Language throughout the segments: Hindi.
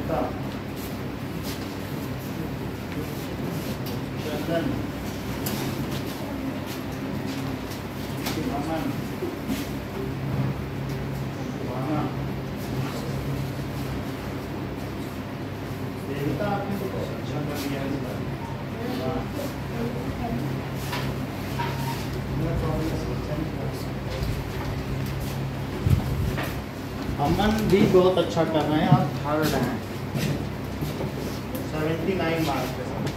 ममता, चंदन, अमन, सुहाना, देवता आपने तो बहुत अच्छा कर दिया इस बार। अमन भी बहुत अच्छा कर रहे हैं और थर्ड हैं 79 मार्क्स के साथ।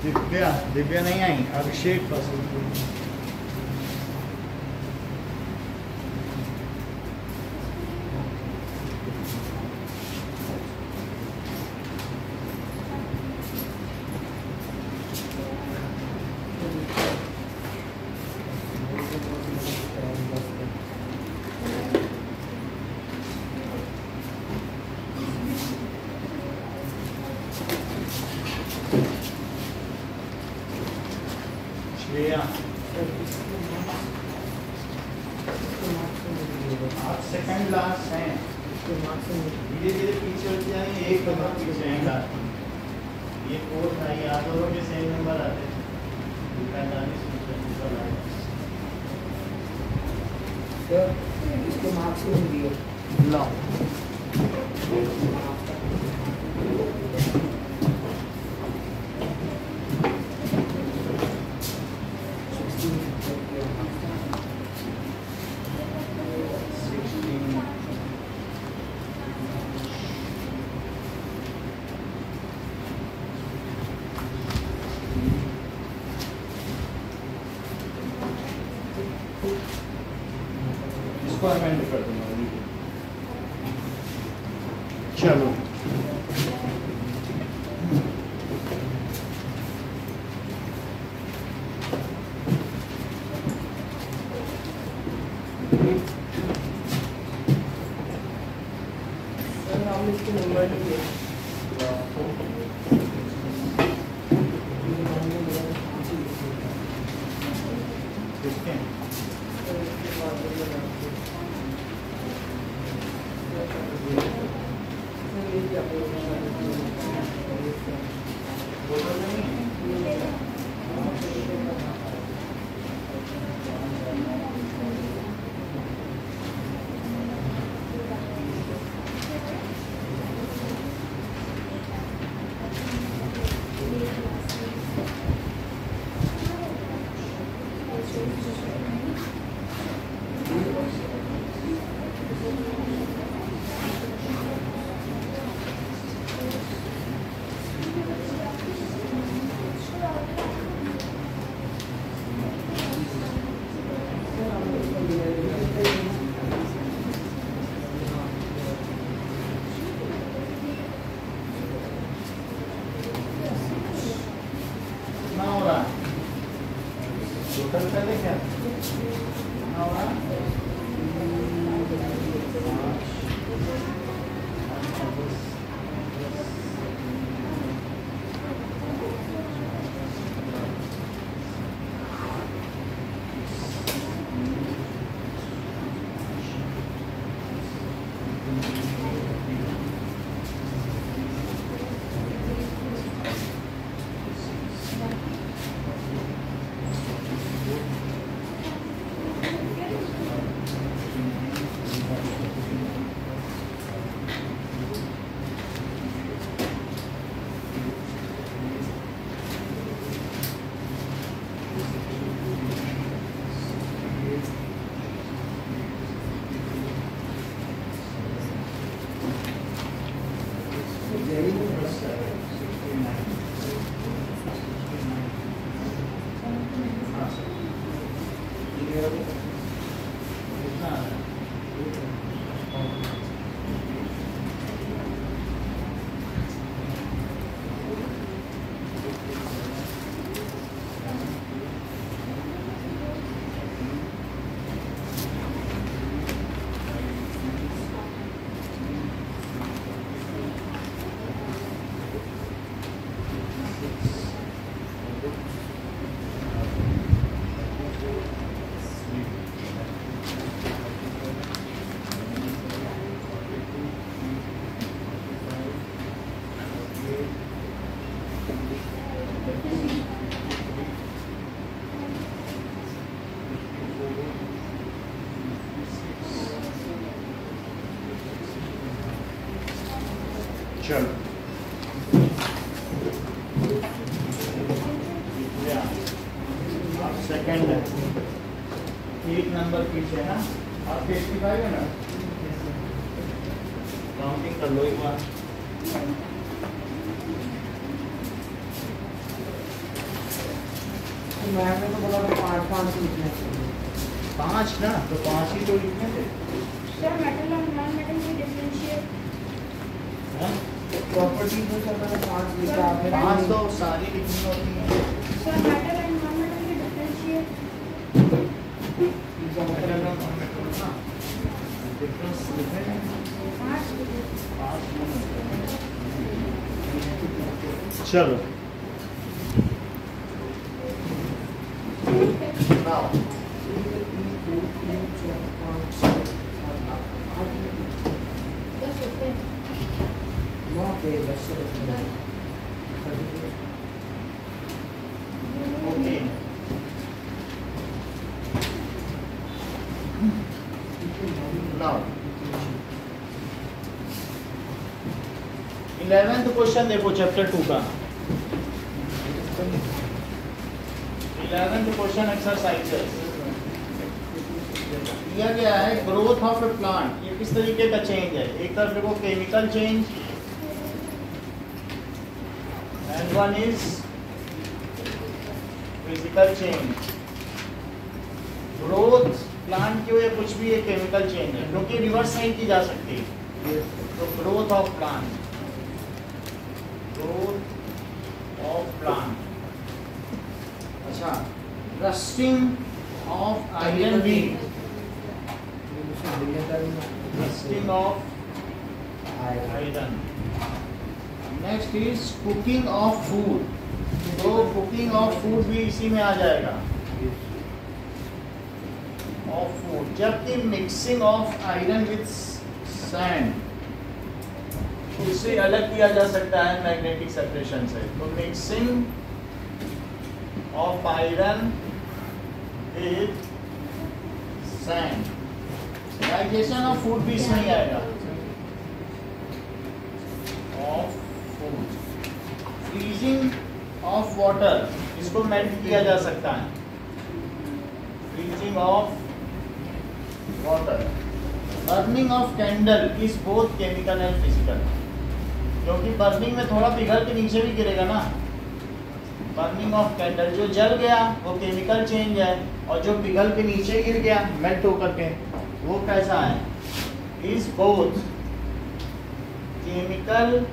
दिव्या दिव्या नहीं आई, अभिषेक पसंद। श्रेया आप सेकंड लास्ट हैं, धीरे धीरे पीछे होते जाएंगे, एक नंबर पीछे हैं लास्ट में। ये फोर्थ है, आप दोनों के सेम नंबर आते हैं 45 इसको मार्क्स नहीं दिए। लो इसको अमेंड कर दूंगा। चलो सर हम इसके नंबर नहीं दिए। किसके कितना हो रहा है टोटल पहले क्या कितना हो रहा है? चलो अब सेकंड है, 8 नंबर पीछे है ना, आप 85 है ना, काउंटिंग कर लो एक बार। मैंने तो बोला 5 लिखने चाहिए। 5 ना, तो 5 ही तो लिखने थे। सर मेटल और नॉन मेटल की डिफरेंशिएट हाँ? प्रॉपर्टी तो सर मैंने 5 लिखा, आपने 5 तो सारी लिखनी होती है। Sir metal and non metal की डिफरेंशिएट डिफरेंस लिखे हैं। 5 चलो now okay now 11th question देखो चैप्टर 2 का 11th क्वेश्चन एक्सरसाइजेस दिया गया है। ग्रोथ ऑफ ए प्लांट, ये किस तरीके का चेंज है? एक तरफ देखो chemical change and one is physical change. Growth plant की वजह कुछ भी, ये केमिकल चेंज है क्योंकि रिवर्स नहीं की जा सकती। तो growth of plant, growth of plant. अच्छा, रस्टिंग ऑफ आयरन बीट, rusting of iron. Next is cooking of food, तो कुकिंग ऑफ फूड भी इसी में आ जाएगा, ऑफ फूड। जबकि mixing of iron with sand, उसे अलग किया जा सकता है मैग्नेटिक सेपरेशन से। तो mixing of iron with sand, digestion of food भी इसमें ही आएगा, of food. Freezing of water, इसको मेल्ट किया जा सकता है, freezing of water. Burning of candle is both chemical and physical, क्योंकि बर्निंग में थोड़ा पिघल के नीचे भी गिरेगा ना। बर्निंग ऑफ कैंडल, जो जल गया वो केमिकल चेंज है, और जो पिघल के नीचे गिर गया मेल्ट होकर के, वो कैसा है? Is both chemical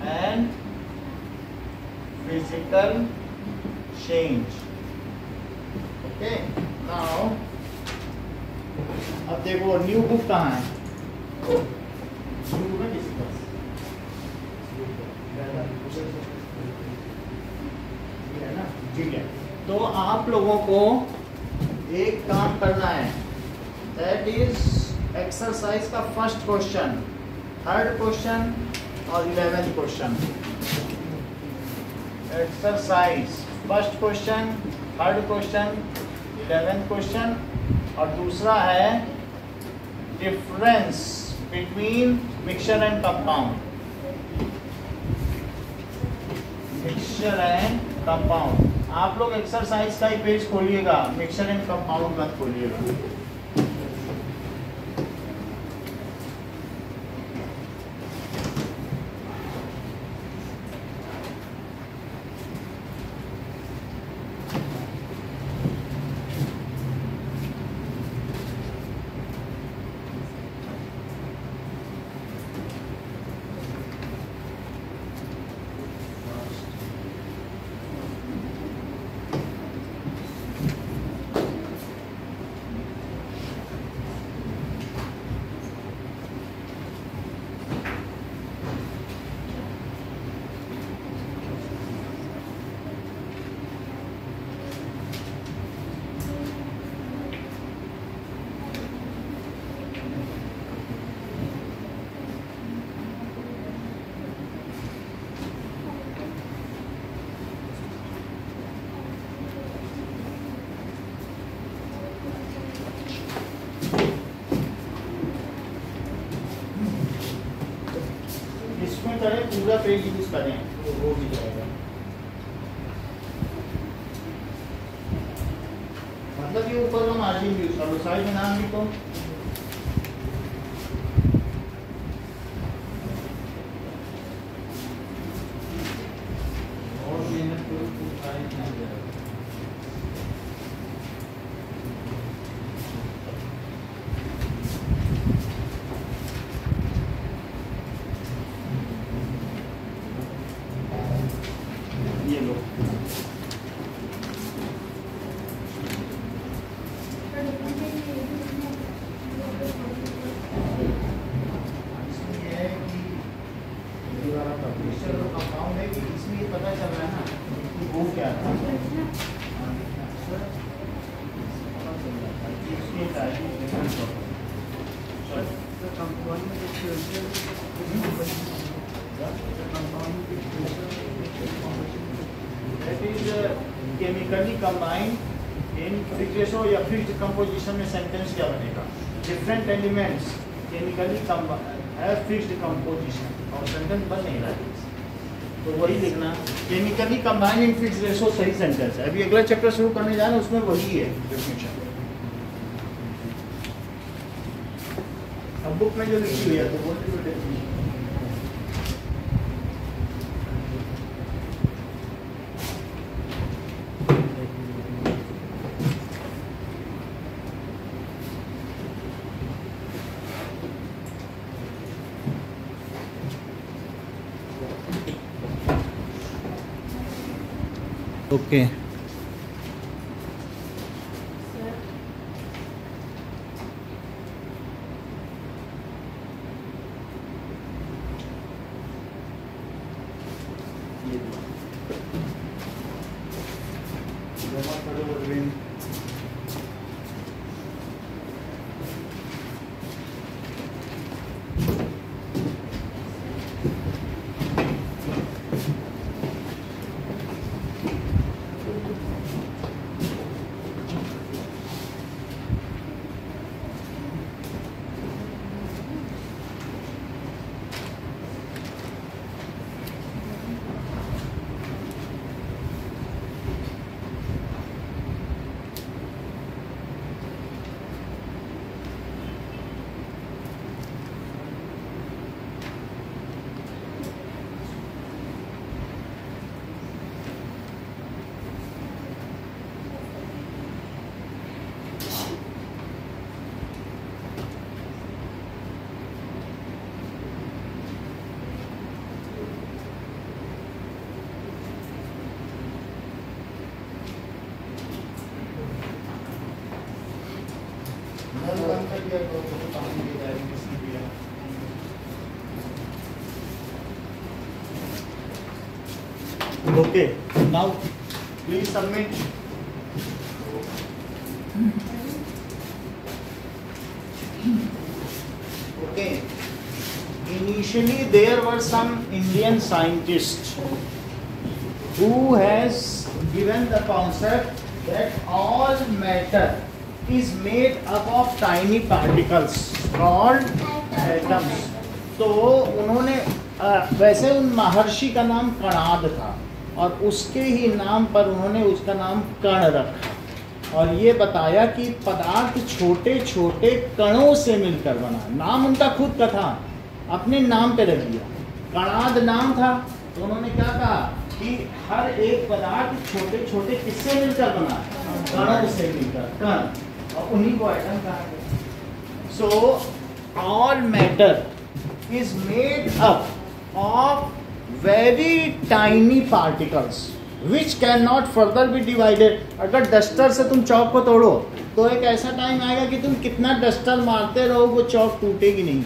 and physical change. Okay, now अब देखो न्यू बुक कहाँ है? न्यू बुक है किसी पास? ये है ना, ठीक है। तो आप लोगों को एक काम करना है, दैट इज एक्सरसाइज का फर्स्ट क्वेश्चन, थर्ड क्वेश्चन और 11th question. Exercise first question, third question, 11th question, और दूसरा है difference between mixture and compound, mixture and compound. आप लोग एक्सरसाइज का ही पेज खोलिएगा, मिक्सचर एंड कंपाउंड मत खोलिएगा। पूरा पेज यूज करें तो वो भी जाएगा। मतलब ये ऊपर का मार्जिन यूज कर लो, साइड में नाम लिखो। और मेहनत करो तो साइड में आ जाएगा। ये लो, इसमें ये है कि प्रेशर और कंपाउंड है कि इसमें ये पता चल रहा है ना कि वो क्या था। इसके वैल्यू डिफरेंस होता है। तो कंपाउंड में That is chemically combined in fixed ratio या fixed composition में सेंटेंस क्या बनेगा? Different elements chemically have fixed composition और सेंटेंस बन नहीं रहा है। तो वही लिखना, chemically combined in fixed ratio सही सेंटेंस है। अभी अगला चैप्टर शुरू करने जा रहे हैं, उसमें वही है डेफिनेशन। अब बुक में जो लिखी हुई है तो बोलते हुए definition okay. Okay, now please submit. Okay, initially there were some Indian scientists who has given the concept that all matter is made up of tiny particles called atoms. तो उन्होंने वैसे उन महर्षि का नाम कणाद था और उसके ही नाम पर उन्होंने उसका नाम कण रखा और ये बताया कि पदार्थ छोटे छोटे कणों से मिलकर बना। नाम उनका खुद का था, अपने नाम पे रख दिया, कणाद नाम था। तो उन्होंने क्या कहा कि हर एक पदार्थ छोटे छोटे किससे मिलकर बना, कणों से मिलकर, कण, और उन्हीं को एटम कहा गया। So all matter is made up of very tiny particles which cannot further be divided. अगर डस्टर से तुम चौक को तोड़ो तो एक ऐसा टाइम आएगा कि तुम कितना डस्टर मारते रहो वो चौक टूटेगी नहीं,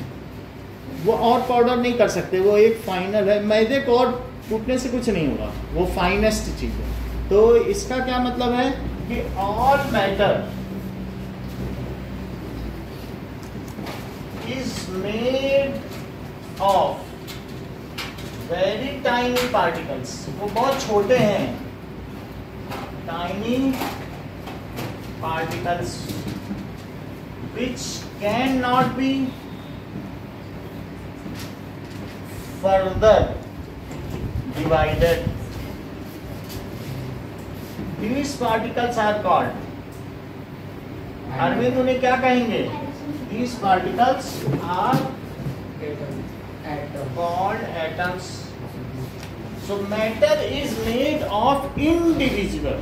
वो और पाउडर नहीं कर सकते, वो एक फाइनल है। मैदे को और टूटने से कुछ नहीं होगा, वो फाइनेस्ट चीज है। तो इसका क्या मतलब है कि all matter is made of very tiny particles, वो बहुत छोटे हैं, tiny particles which cannot be further divided. These particles are called, Arvind उन्हें क्या कहेंगे? These particles are called atoms. So matter is made of indivisible,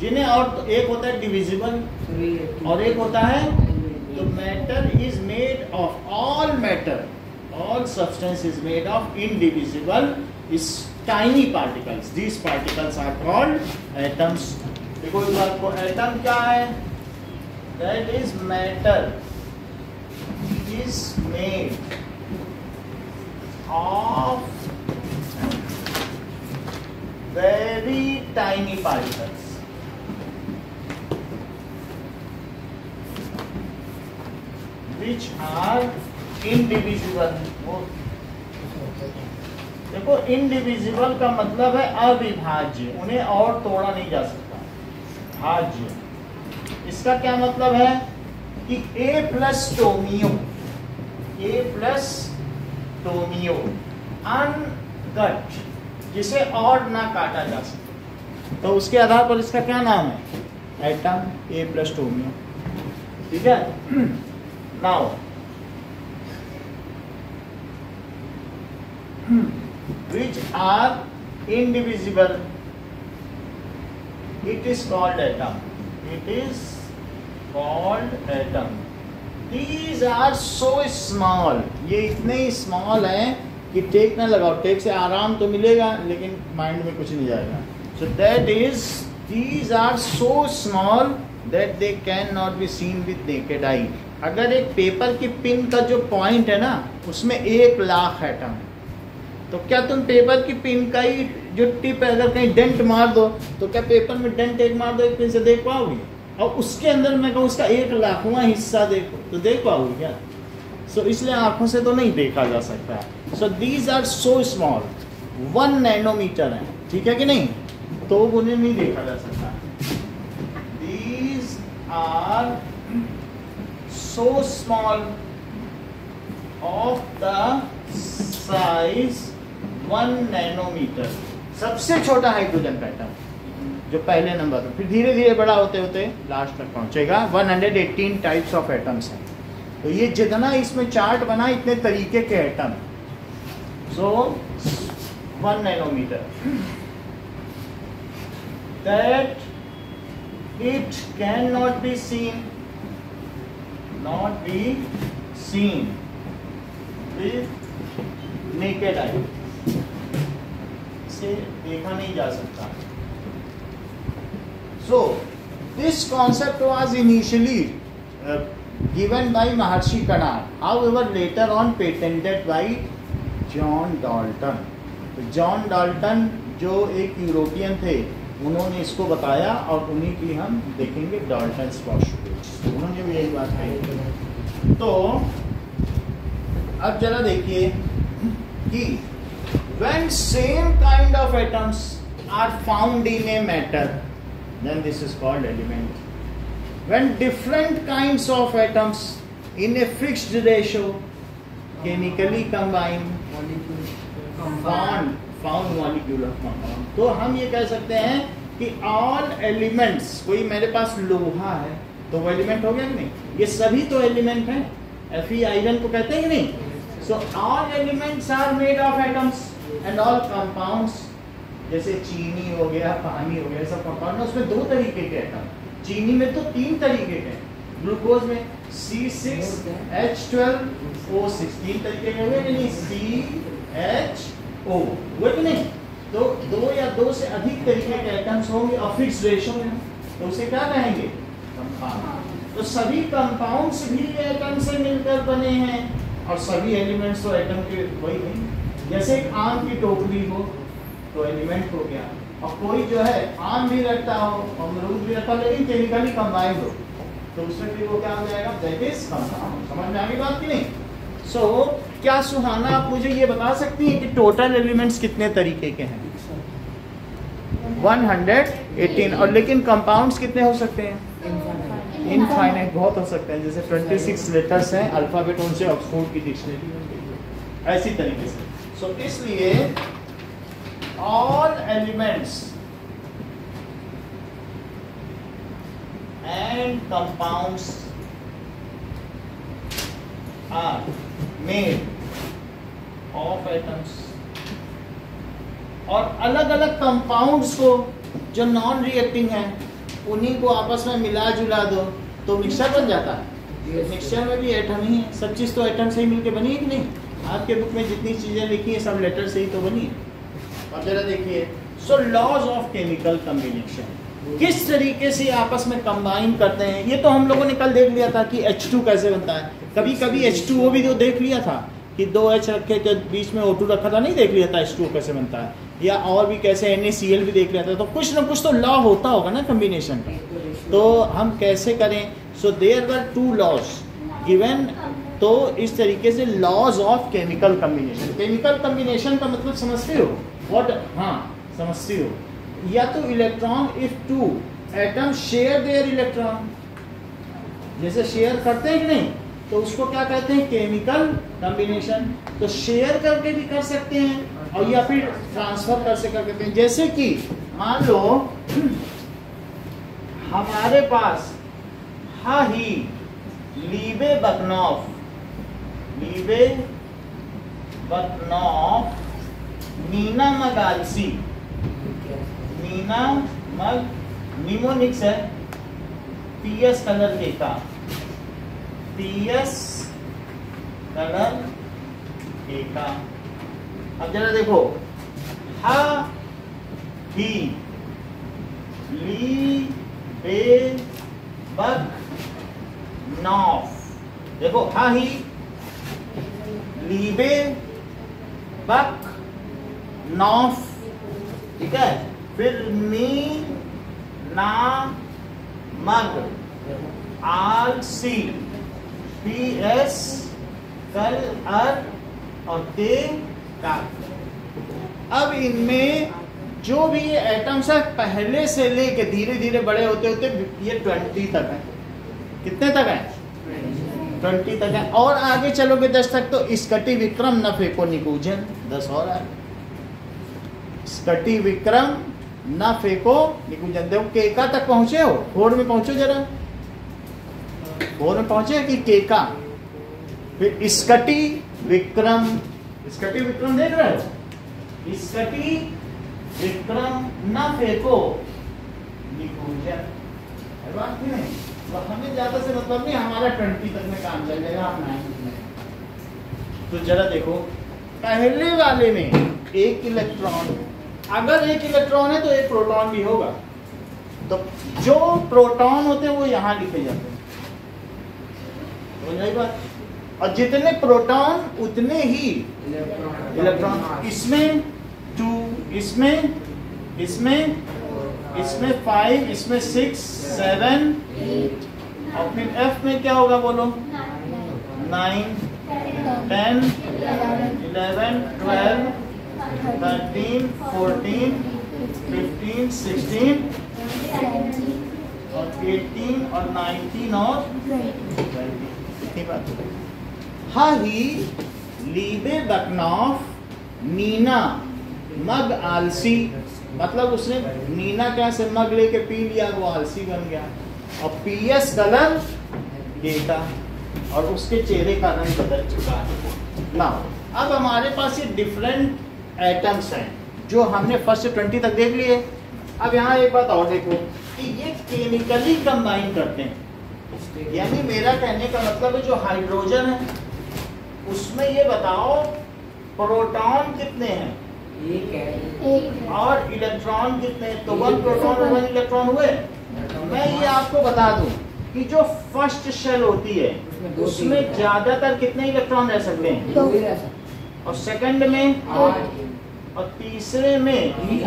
जिन्हें और एक होता है divisible और एक होता है, तो matter is made of all matter, all substance is made of indivisible is tiny particles. These particles are called atoms. देखो इस बात को, एटम क्या है? That is matter is made of very tiny particles. Which are indivisible. देखो indivisible का मतलब है अविभाज्य, उन्हें और तोड़ा नहीं जा सकता, भाज्य। इसका क्या मतलब है कि A plus टोमियो, A plus टोमियो uncut, जिसे और ना काटा जा सके, तो उसके आधार पर इसका क्या नाम है? Atom A plus टोमियो। ठीक है। Now which are indivisible, it is called atom. It is called atom. These are so small. ये इतने ही स्मॉल हैं कि टेक ना लगाओ, टेक से आराम तो मिलेगा लेकिन माइंड में कुछ नहीं जाएगा. So that is, these are so small that they cannot be seen with naked eye. अगर एक पेपर की पिन का जो पॉइंट है ना, उसमें 1,00,000 एटम है, तो क्या तुम पेपर की पिन का ही जो टिप है अगर कहीं डेंट मार दो, तो क्या पेपर में डेंट एक मार दो एक पिन से देख पाओगे? और उसके अंदर मैं कहूँ उसका 1,00,000वां हिस्सा देखो तो देख पाओगे क्या? सो इसलिए आंखों से तो नहीं देखा जा सकता है. So these are so small, 1 nanometre है, ठीक है कि नहीं? तो उन्हें नहीं देखा जा सकता. These are so small of the size 1 nanometre. सबसे छोटा हाइड्रोजन एटम जो पहले नंबर पर, फिर धीरे धीरे बड़ा होते होते लास्ट तक पहुंचेगा. 118 टाइप्स ऑफ एटम्स हैं. तो ये जितना इसमें चार्ट बना इतने तरीके के atom. So 1 nanometre, that it can not be seen, with naked eye. इसे देखा नहीं जा सकता. So this concept was initially given by Maharshi Kanal, however later on patented by John Dalton. तो जॉन डाल्टन जो एक यूरोपियन थे, उन्होंने इसको बताया और उन्हीं की हम देखेंगे डाल्टन्स पोस्टुलेट्स. उन्होंने भी यही बात कही. तो अब जरा देखिए कि when same kind of atoms are found in a matter, then this is called element. When different kinds of atoms in a fixed ratio chemically combine, found molecular compound. तो हम ये कह सकते हैं कि all elements, कोई मेरे पास लोहा है तो वो एलिमेंट हो गया कि नहीं? ये सभी तो एलिमेंट हैं. Fe आयरन को कहते हैं कि नहीं? So all elements are made of atoms and all compounds, जैसे चीनी हो गया, पानी हो गया, सब कंपाउंड में उसमें 2 तरीके के एटम. चीनी में तो 3 तरीके के, ग्लूकोज में C6H12O6 3 तरीके के हुए कि नहीं? CHO हुए कि नहीं? तो 2 या 2 से अधिक तरीके के एटम्स होंगे और फिक्स रेशो में, तो उसे क्या कहेंगे? कंपाउंड. तो सभी कंपाउंड्स भी एटम से मिलकर बने हैं और सभी एलिमेंट्स तो एटम के वही नहीं. जैसे एक आम की टोकरी हो तो एलिमेंट हो गया, और कोई जो है आम भी रखता हो, अमरूद भी रखता हो, लेकिन केमिकली कंबाइंड हो, तो उसमें फिर वो क्या हो जाएगा? That is compound. समझ में आ गई बात की नहीं? सो क्या सुहाना, आप मुझे ये बता सकती हैं कि टोटल एलिमेंट्स कितने तरीके के हैं? 118. और लेकिन कंपाउंड्स कितने हो सकते हैं? इनफाइनाइट, बहुत हो सकते हैं. जैसे 26 लेटर्स हैं अल्फाबेट, उनसे ऑक्सफोर्ड की डिक्शनरी ऐसी तरीके से. सो इसलिए all elements and compounds are made of atoms. और अलग अलग कंपाउंड्स को जो नॉन रिएक्टिंग है उन्हीं को आपस में मिला जुला दो तो मिक्सचर बन जाता है। मिक्सचर में भी एटम ही है, सब चीज़ तो एटम से ही मिलके बनी है कि नहीं? आपके बुक में जितनी चीज़ें लिखी है सब लेटर से ही तो बनी है। अब जरा देखिए, सो लॉज ऑफ केमिकल कम्बिनेशन, किस तरीके से आपस में कंबाइन करते हैं। ये तो हम लोगों ने कल देख लिया था कि H2 कैसे बनता है। कभी कभी H2O भी जो देख लिया था कि 2H रखे के बीच में O2 रखा था, नहीं देख लिया था H2O कैसे बनता है, या और भी कैसे NaCl भी देख लिया था। तो कुछ ना कुछ तो लॉ होता होगा ना कम्बिनेशन का, तो हम कैसे करें। So there were 2 laws given, तो इस तरीके से laws of chemical combination. Chemical combination का मतलब समझते हो व्हाट? हाँ समझते हो। या तो electron, if 2 atom share their electron, जैसे शेयर करते हैं कि नहीं, तो उसको क्या कहते हैं? Chemical combination. तो शेयर करके भी कर सकते हैं और या फिर ट्रांसफर कर से कर सकते हैं। जैसे कि मान लो हमारे पास हा ही लीबे बकनॉफ नीना मगालसी, नीना मग निमोनिक्स है, पीएस कलर के का, पीएस कलर के का। अब जरा देखो, हा ही ली बे बक नॉफ, देखो हा ही लीबे बक नॉफ, ठीक है। फिर नी ना मग आल सी, पी एस कल अर और के का। अब इनमें जो भी ये एटम्स है पहले से लेके धीरे धीरे बड़े होते होते ये 20 तक है। कितने तक है? 20 तक है। और आगे चलोगे 10 तक तो स्कटी विक्रम न फेंको निकुंजन, 10 और है। स्कटी विक्रम न फेंको निकुंजन। देखो केका तक पहुंचे हो, 4 में पहुंचो जरा, 4 में पहुंचे कि केका। फिर स्कटी विक्रम, स्कटी विक्रम देख रहे हो? स्कटी विक्रम न फेंको निकुंजन, बात नहीं। तो हमें ज्यादा से मतलब नहीं, हमारा 20 तक में काम चल जाएगा, हम 9 में। तो जरा देखो, पहले वाले में एक इलेक्ट्रॉन, अगर एक इलेक्ट्रॉन है तो एक प्रोटॉन भी होगा, तो जो प्रोटॉन होते हैं वो यहाँ लिखे जाते हैं, समझ आई बात? और जितने प्रोटॉन उतने ही इलेक्ट्रॉन। इसमें 2, इसमें 5, इसमें 6, 7, और फिर F में क्या होगा बोलो? 9, 10, 11, 12, 13, 14, 15, 16 और 18 और 19 और 20। कितनी बात हो? हा ही लीबे बकनॉफ नीना मग आलसी, मतलब उसने नीना क्या से मग लेके पी लिया, वो आलसी बन गया। और पीएस कलर गेटा, और उसके चेहरे का रंग बदल चुका है ना। अब हमारे पास ये डिफरेंट एटम्स हैं जो हमने फर्स्ट से 20 तक देख लिए। अब यहाँ एक बात और देखो कि ये केमिकली कंबाइन करते हैं, यानी मेरा कहने का मतलब है जो हाइड्रोजन है उसमें ये बताओ प्रोटॉन कितने हैं? एक है। और इलेक्ट्रॉन कितने? तो 1 प्रोटॉन और 1 इलेक्ट्रॉन हुए। मैं ये आपको बता दूं कि जो फर्स्ट शेल होती है उसमें ज्यादातर कितने इलेक्ट्रॉन रह सकते हैं? 2 और सेकंड में 8, और तीसरे में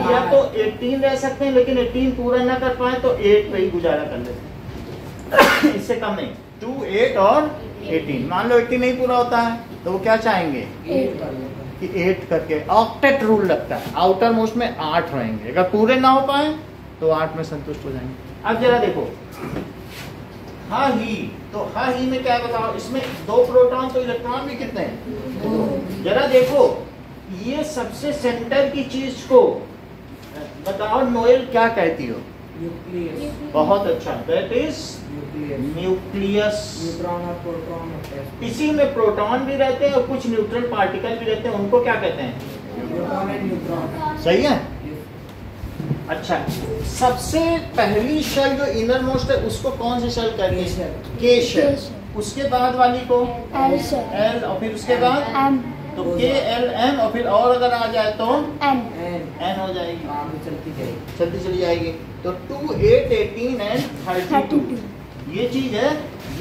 या तो 18 रह सकते हैं, लेकिन 18 पूरा ना कर पाए तो 8 पे ही गुजारा कर लेते हैं। इससे कम नहीं। 2, 8 और 18। मान लो 18 नहीं पूरा होता है तो वो क्या चाहेंगे 8 कर लो। कि 8 करके ऑक्टेट रूल लगता है। आउटर मोस्ट में 8 रहेंगे, अगर पूरे ना हो पाए तो 8 में संतुष्ट हो जाएंगे। अब जरा देखो हा ही, तो हा ही में क्या है बताओ? इसमें 2 प्रोटॉन तो इलेक्ट्रॉन भी कितने हैं? जरा देखो ये सबसे सेंटर की चीज को बताओ नोएल क्या कहती हो? न्यूक्लियस। बहुत अच्छा, that is nucleus. Nucleus. Neutron और प्रोटॉन होते हैं। इसी में प्रोटॉन भी रहते हैं और कुछ न्यूट्रल पार्टिकल भी रहते हैं, उनको क्या कहते हैं? Proton and neutron. सही है। अच्छा, सबसे पहली शेल जो इनर मोस्ट है उसको कौन सी शेल कहते हैं? के शेल। उसके बाद वाली को एल, और फिर उसके बाद तो के एल एम, और फिर और अगर आ जाए तो एन हो जाएगी, आगे चलती जाएगी। चलती चली जाएगी। तो 2, 8, 18 एंड 32 ये चीज है।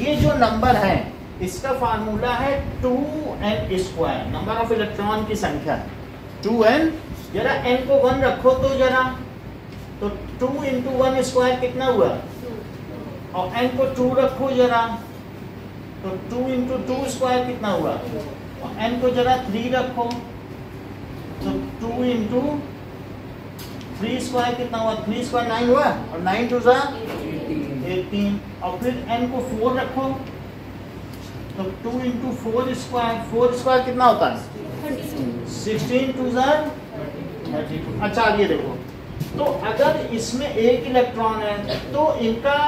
ये जो नंबर है इसका फार्मूला है 2n², नंबर ऑफ इलेक्ट्रॉन की संख्या 2n। जरा n को 1 रखो तो जरा, तो 2 × 1² कितना हुआ? और n को 2 रखो जरा, तो 2 × 2² कितना हुआ? और n को जरा 3 रखो, तो 2 × 3² कितना हुआ? 3² 9 हुआ, और 9 2 18। और फिर n को 4 रखो, तो 2 × 4² कितना होता है? 16 2 32। अच्छा अब ये देखो, तो अगर इसमें एक इलेक्ट्रॉन है तो इनका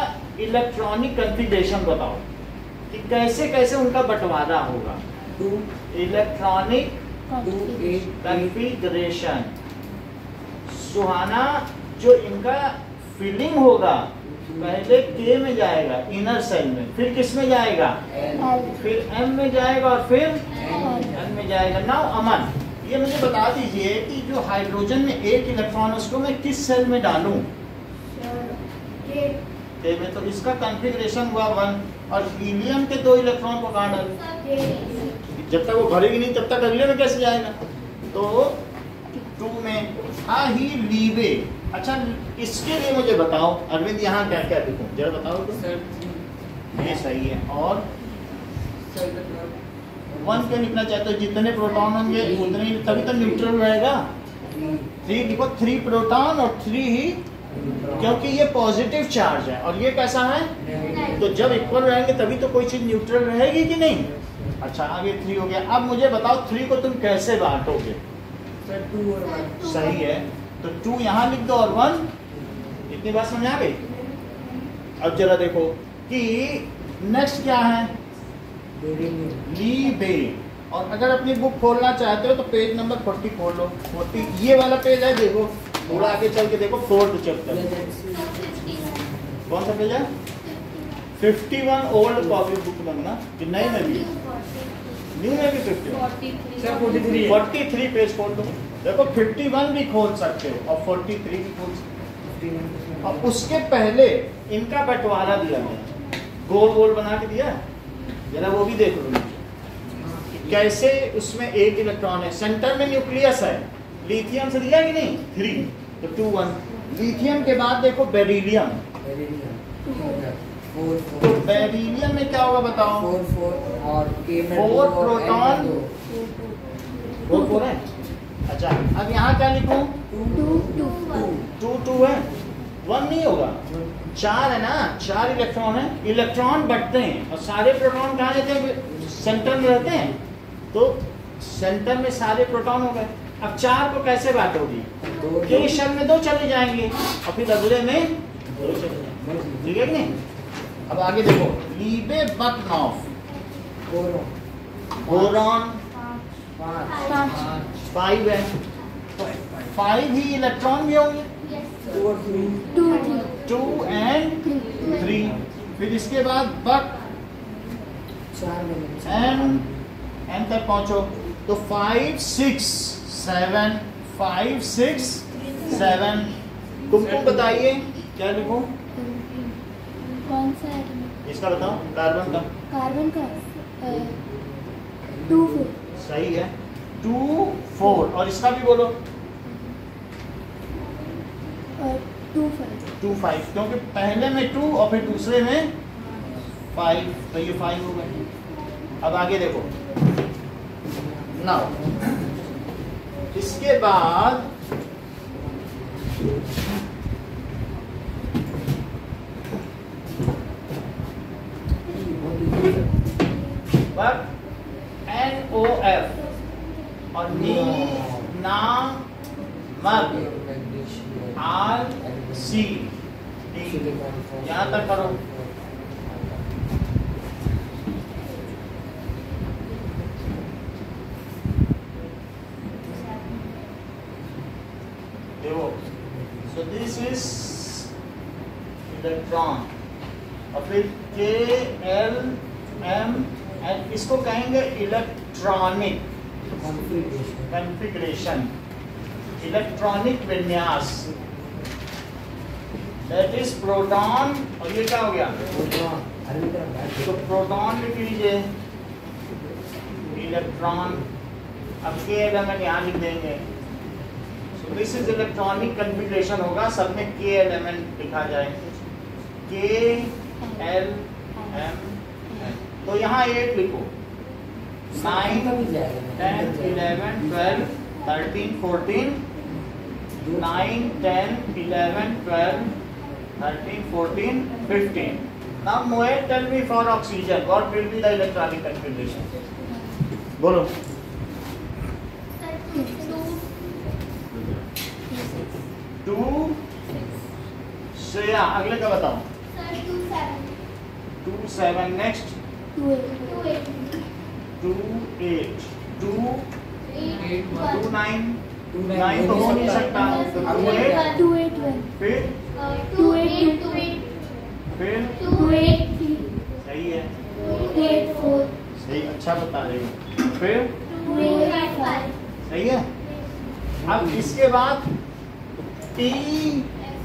इलेक्ट्रॉनिक कॉन्फ़िगरेशन बताओ कि कैसे कैसे उनका बंटवारा होगा। इलेक्ट्रॉनिक कॉन्फ़िगरेशन सुहाना, जो इनका फिलिंग होगा पहले के में जाएगा इनर सेल में, फिर किस में जाएगा? फिर एम में जाएगा, और फिर एन में जाएगा। नाउ अमन, ये मुझे बता दीजिए कि जो हाइड्रोजन में एक इलेक्ट्रॉन है उसको मैं किस सेल में डालूं? के में। तो इसका कॉन्फ़िगरेशन हुआ 1, और हीलियम के 2 इलेक्ट्रॉन को कहाँ डालूं? जब तक वो भरेगी नहीं तब तक अगले में कैसे जाएगा? तो 2 में। हाँ ही लीवे। अच्छा, इसके लिए मुझे बताओ अरविंद, यहाँ क्या क्या लिखूं जरा बताओ तो। ये सही है। और 1 क्यों लिखना चाहते हो? जितने प्रोटॉन होंगे उतने ही, तभी तो न्यूट्रल रहेगा। 3 लिखो, 3 प्रोटॉन और 3 ही, क्योंकि ये पॉजिटिव चार्ज है और ये कैसा है? तो जब इक्वल रहेंगे तभी तो कोई चीज न्यूट्रल रहेगी कि नहीं। अच्छा, आगे 3 हो गया। अब मुझे बताओ 3 को तुम कैसे बांटोगे? 2 और 1। सही है, तो 2 यहाँ लिख दो और 1। इतनी बात समझ आ गई? अब जरा देखो कि नेक्स्ट क्या है? लीबे। और अगर अपनी बुक खोलना चाहते हो तो पेज नंबर 40 खोल लो। 40 ये वाला पेज है, देखो थोड़ा आगे चल के देखो, 4th चैप्टर। कौन सा पेज है? 51 ओल्ड कॉपी बुक लगना कि नई में भी, न्यू में भी 51 43 पेज खोल दो। देखो 51 भी खोल सकते हो और 43 भी खोल सकते हो। और उसके पहले इनका बंटवारा दिया गया, गोल गोल बना के दिया, जरा वो भी देख लो कैसे। उसमें एक इलेक्ट्रॉन है, सेंटर में न्यूक्लियस है, लिथियम से दिया कि नहीं? 3 तो 2 1। लिथियम के बाद देखो बेरिलियम। तो बेरिलियम में क्या होगा बताओ? 4 और के में 4 प्रोटॉन, 4 है। अच्छा, अब यहाँ क्या लिखूं? 2 2 है, 1 नहीं होगा। 4 है ना, 4 इलेक्ट्रॉन है। इलेक्ट्रॉन बढ़ते हैं और सारे प्रोटॉन कहाँ रहते हैं? सेंटर में रहते हैं। तो सेंटर में सारे प्रोटॉन हो गए। अब 4 को कैसे बांटोगी? के शेल में 2 चले जाएंगे और फिर अगले में 2 चले जाएंगे, ठीक है कि नहीं? अब आगे देखो, लीबे बकनॉफ। बोरॉन 5 है, तो 5 ही इलेक्ट्रॉन भी होंगे, 2 and 3। फिर इसके बाद बक एन तक पहुंचो, तो 5 6 7 5 6 7। तुम बताइए क्या लिखूं? कौन सा है? इसका बताओ, कार्बन का। कार्बन का 2 4। सही है, 2 4। और इसका भी बोलो, 2 5। 2 5, क्योंकि पहले में 2 और फिर दूसरे में 5, तो ये 5 हो गए। अब आगे देखो, नाउ इसके बाद NOF और नी ना मग आर सी डी, यहाँ तक करो। देखो, सो दिस इज इलेक्ट्रॉन और फिर के एल एम एन, इसको कहेंगे इलेक्ट्रॉनिक कॉन्फ़िगरेशन, इलेक्ट्रॉनिक विन्यास, दैट इज प्रोटॉन। और ये क्या हो गया? तो प्रोटॉन लिख लीजिए, इलेक्ट्रॉन, अब के एलिमेंट यहाँ लिख देंगे। So this is electronic configuration होगा, सब में के एलिमेंट लिखा जाए, के एल एम एन। तो यहाँ 8 लिखो, 9 10 11 12 13 14, 9 10 11 12 13 14 15. Now Moed, tell me for oxygen what will be the electronic configuration? बोलो। टू श्रेया, अगले का बताओ। 2 7, नेक्स्ट 2 8 2 8 2 9 9 तो हो नहीं सकता, तो 2 8 2 8 1 फिर 2 8 2 फिर 2 8 3 सही है, 2 8 4 सही, अच्छा बता रहे हो, फिर 2 8 5 सही है। अब इसके बाद टी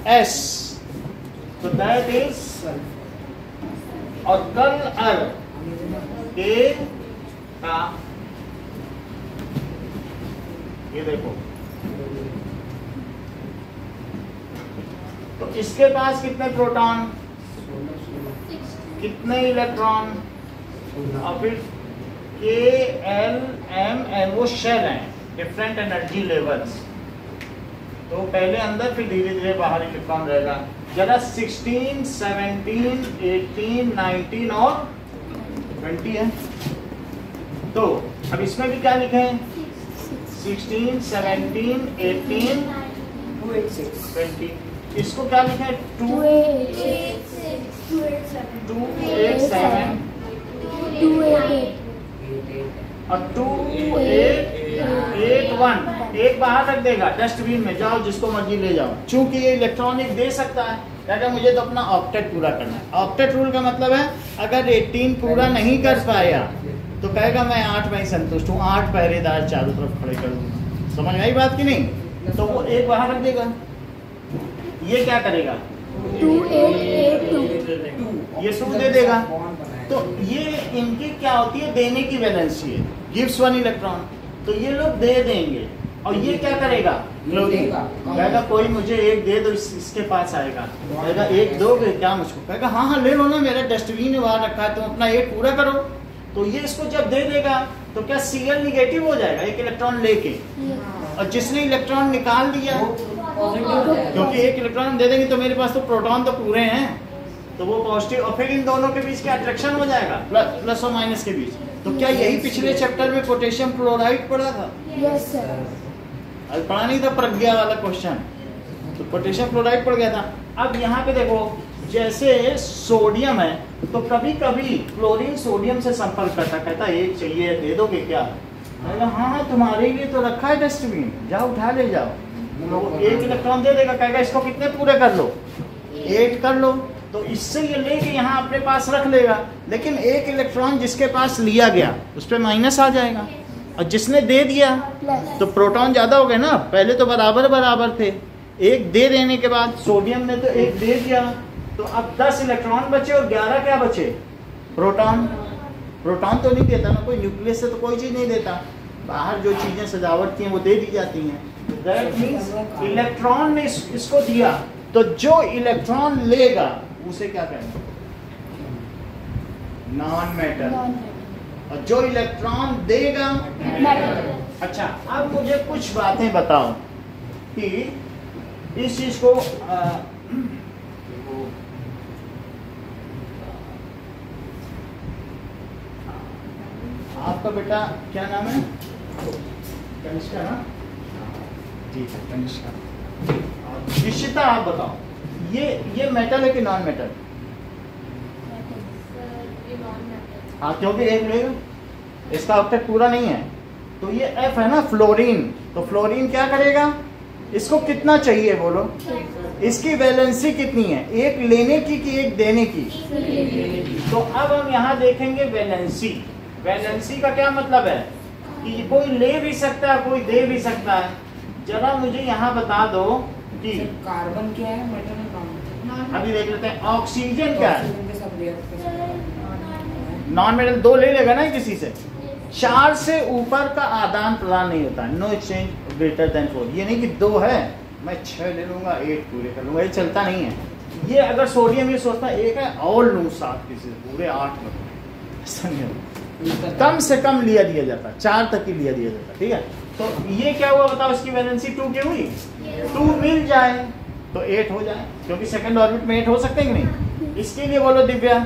एस, तो दैट इज, और कल अर ए का, ये देखो, तो इसके पास कितने प्रोटॉन, कितने इलेक्ट्रॉन, और फिर के एल एम एन, वो शेल हैं, डिफरेंट एनर्जी लेवल्स। तो पहले अंदर, फिर धीरे धीरे बाहर इलेक्ट्रॉन रहेगा। जरा 16 17 18 19 और 20 है। तो अब इसमें भी क्या लिखे हैं? 16 17 18 2 8 6 20। इसको क्या लिखे हैं? 2 8 2 8 7 2 8 8 और 2 8 8 1। एक बाहर रख देगा डस्टबिन में, जाओ जिसको मर्जी ले जाओ। चूंकि ये इलेक्ट्रॉनिक दे सकता है, कहता मुझे तो अपना ऑक्टेट पूरा करना है। ऑक्टेट रूल का मतलब है अगर 18 पूरा नहीं कर पाया तो कहेगा मैं 8 में ही संतुष्ट हूँ, 8 पहरेदार चारों तरफ खड़े कर दूंगा। समझ में आई बात की नहीं? तो वो एक बाहर रख देगा, ये क्या करेगा? 2 8 8 2 ये 2 दे देगा। तो ये इनकी क्या होती है? देने की वैलेंसी है, गिव्स 1 इलेक्ट्रॉन। तो ये लोग दे देंगे, और ये क्या करेगा? क्लोरीन कहेगा कोई मुझे एक दे दो, इसके पास आएगा, कहेगा एक दोगे क्या मुझको? कहेगा हाँ हाँ ले लो ना, मेरा डस्टबिन वहां रखा है, तुम अपना एक पूरा करो। तो ये इसको जब दे देगा तो क्या Cl निगेटिव हो जाएगा एक इलेक्ट्रॉन लेके, और जिसने इलेक्ट्रॉन निकाल दिया, क्योंकि एक इलेक्ट्रॉन हम दे देंगे तो मेरे पास तो प्रोटॉन तो पूरे हैं, तो वो पॉजिटिव, और फिर इन दोनों के बीच क्या अट्रैक्शन हो जाएगा, प्लस और माइनस के बीच। तो क्या यही पिछले चैप्टर में पोटेशियम क्लोराइड पढ़ा था? Yes sir. अब पढ़ा नहीं था प्रज्ञा वाला क्वेश्चन, तो पोटेशियम क्लोराइड पड़ गया था। अब यहाँ पे देखो, जैसे सोडियम है तो कभी कभी क्लोरीन सोडियम से संपर्क करता, कहता एक चाहिए दे दोगे क्या? हाँ हाँ तुम्हारे लिए तो रखा है डस्टबिन, जाओ उठा ले जाओ। तो एक इलेक्ट्रॉन दे देगा, कहेगा इसको कितने पूरे कर लो? 8 कर लो। तो इससे ये लेके यहाँ अपने पास रख लेगा, लेकिन एक इलेक्ट्रॉन जिसके पास लिया गया उस पर माइनस आ जाएगा, और जिसने दे दिया तो प्रोटॉन ज्यादा हो गए ना, पहले तो बराबर बराबर थे, एक दे देने के बाद सोडियम ने तो एक दे दिया, तो अब 10 इलेक्ट्रॉन बचे और 11 क्या बचे? प्रोटॉन। प्रोटॉन तो नहीं देता ना कोई, न्यूक्लियस से तो कोई चीज नहीं देता, बाहर जो चीजें सजावट की हैं वो दे दी जाती हैं। दैट मींस इलेक्ट्रॉन ने इसको दिया, तो जो इलेक्ट्रॉन लेगा उसे क्या कहना? Non metal. और जो इलेक्ट्रॉन देगा मेटल। अच्छा, अब मुझे कुछ बातें बताओ कि इस चीज को आपका बेटा क्या नाम है? कनिष्का ना, ठीक है कनिष्का। इशिता आप बताओ, ये मेटल है कि नॉन मेटल? हाँ, क्योंकि एक लेगा, इसका ऑक्टेट पूरा नहीं है। तो ये F है ना, फ्लोरीन। तो फ्लोरीन क्या करेगा, इसको कितना चाहिए बोलो? इसकी वैलेंसी कितनी है, एक लेने की कि एक देने की? तो अब हम यहाँ देखेंगे वैलेंसी। वैलेंसी का क्या मतलब है कि कोई ले भी सकता है, कोई दे भी सकता है। जरा मुझे यहाँ बता दो कि कार्बन क्या है, मेटल है, नॉन अभी देख लेते हैं ऑक्सीजन क्या है। ऑक्सीजन के सब रिएक्ट नॉन मेटल दो ले लेगा ना किसी से। 4 से ऊपर का आदान प्रदान नहीं होता, नो एक्सचेंज ग्रेटर देन 4। ये नहीं कि 2 है मैं 6 ले लूंगा, 8 पूरे कर लूंगा, ये चलता नहीं है। ये अगर सोडियम ये सोचता है 1 है और लूँ 7 किसी से, पूरे 8 में ऐसा नहीं होता। कम से कम लिया दिया जाता, 4 तक ही लिया दिया जाता, ठीक है। तो ये क्या हुआ बताओ, इसकी वैलेंसी 2 की हुई। 2 मिल जाए तो 8 हो जाए, क्योंकि सेकंड ऑर्बिट में 8 हो सकते हैं कि नहीं? इसके लिए बोलो दिव्या।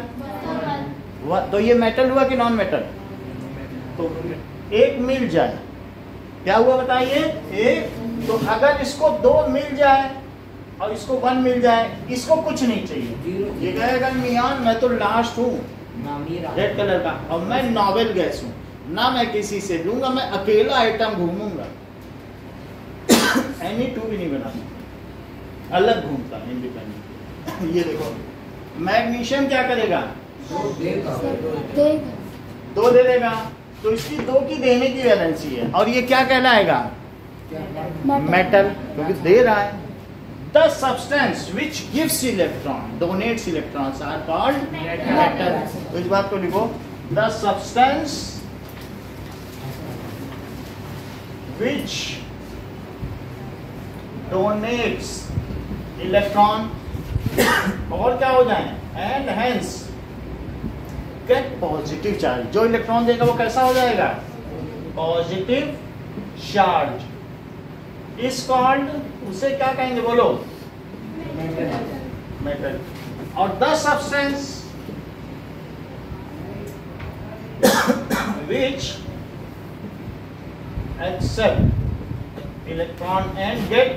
तो ये मेटल हुआ कि नॉन मेटल? तो 1 मिल जाए, क्या हुआ बताइए, 1। तो अगर इसको 2 मिल जाए और इसको 1 मिल जाए, इसको कुछ नहीं चाहिए, ये कहेगा मियान मैं तो लास्ट हूँ रेड कलर का, और मैं नोबेल गैस हूँ ना, मैं किसी से लूंगा, मैं अकेला आइटम घूमूंगा। Ni2 भी नहीं बना सकता, अलग घूमता इंडिपेंडेंट। ये देखो मैग्नीशियम क्या करेगा, 2 दे देगा, तो इसकी 2 की देने की वैलेंसी है, और ये क्या कहलाएगा, मेटल, क्योंकि दे रहा है। The substance which gives electron donates electrons are called metal. तो इस बात को लिखो, the substance which donates electron, और क्या हो जाए, and hence get positive charge. जो इलेक्ट्रॉन देगा वो कैसा हो जाएगा, पॉजिटिव चार्ज। इस कॉल्ड, उसे क्या कहेंगे बोलो, मेटल। और the substance which accept electron and get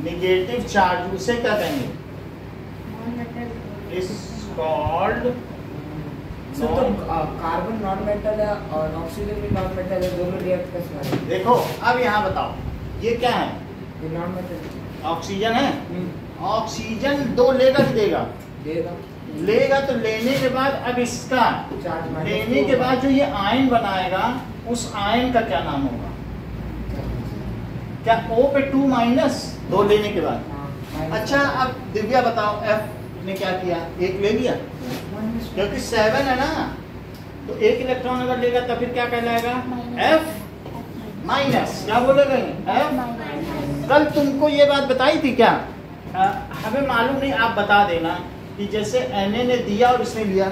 negative charge, उसे क्या कहेंगे, इज कॉल्ड। तो कार्बन नॉन मेटल है और ऑक्सीजन भी नॉन मेटल है, दोनों रिएक्ट कैसे करेंगे? देखो अब यहाँ बताओ, ये क्या है, ये नॉन मेटल ऑक्सीजन है। ऑक्सीजन 2 लेगा कि देगा, देगा, लेगा। तो लेने के बाद अब इसका चार्ज लेने के बाद जो ये आयन बनाएगा, उस आयन का क्या नाम होगा, क्या O पे 2 माइनस 2 लेने के बाद। अच्छा अब दिव्या बताओ, F ने क्या किया, 1 ले लिया, क्योंकि 7 है ना, तो 1 इलेक्ट्रॉन अगर लेगा तो फिर क्या कहलाएगा, F माइनस। क्या बोलेगा, F। कल तुमको ये बात बताई थी क्या, हमें मालूम नहीं, आप बता देना कि जैसे Na ने दिया और इसने लिया,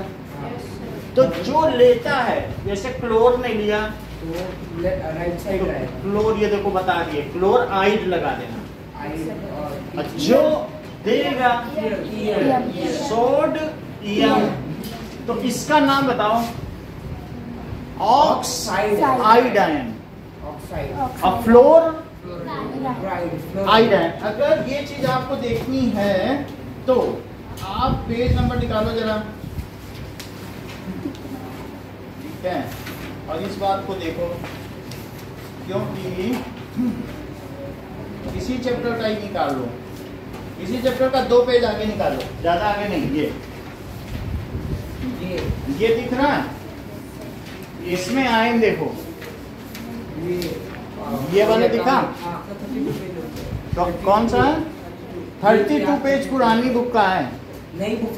तो जो लेता है, जैसे क्लोर ने लिया तो राइट साइड तो रहेगा, क्लोर, ये देखो बता दिए, क्लोराइड लगा देना। और जो देगा सोडियम, तो इसका नाम बताओ, ऑक्साइड आइडाइन। ऑक्साइड और फ्लोर फ्लोराइड आइडाइन। अगर ये चीज आपको देखनी है तो आप पेज नंबर निकालो जरा, ठीक है। और इस बात को देखो, क्योंकि इसी चैप्टर का ही निकाल लो, इसी चैप्टर का 2 पेज आगे निकालो, ज्यादा आगे नहीं। ये दिख रहा है, इसमें आयन देखो, ये वाला दिखा, तो कौन सा है, 32 पेज पुरानी बुक का है, नई बुक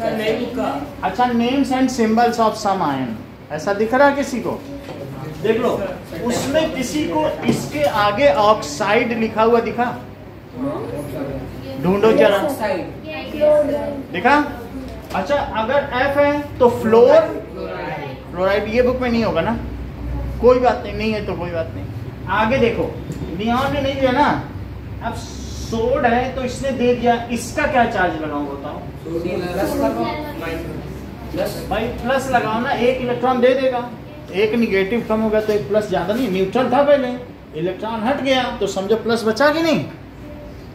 का। अच्छा, names and symbols of some ion, ऐसा दिख रहा है किसी को, देख लो, उसमें किसी को इसके आगे ऑक्साइड लिखा हुआ दिखा, ढूंढो जरा, दिखा। अच्छा अगर F है तो फ्लोराइड, ये बुक में नहीं होगा ना, कोई बात नहीं, नहीं है तो कोई बात नहीं। आगे देखो, नियॉन ने नहीं दिया ना, अब सोड है तो इसने दे दिया, इसका क्या चार्ज लगाऊं बताओ, सोडियम प्लस लगाओ, भाई प्लस लगाओ ना, 1 इलेक्ट्रॉन दे देगा, एक निगेटिव कम हो गया तो एक प्लस ज़्यादा नहीं, न्यूट्रल था पहले, इलेक्ट्रॉन हट गया तो समझो प्लस बचा कि नहीं।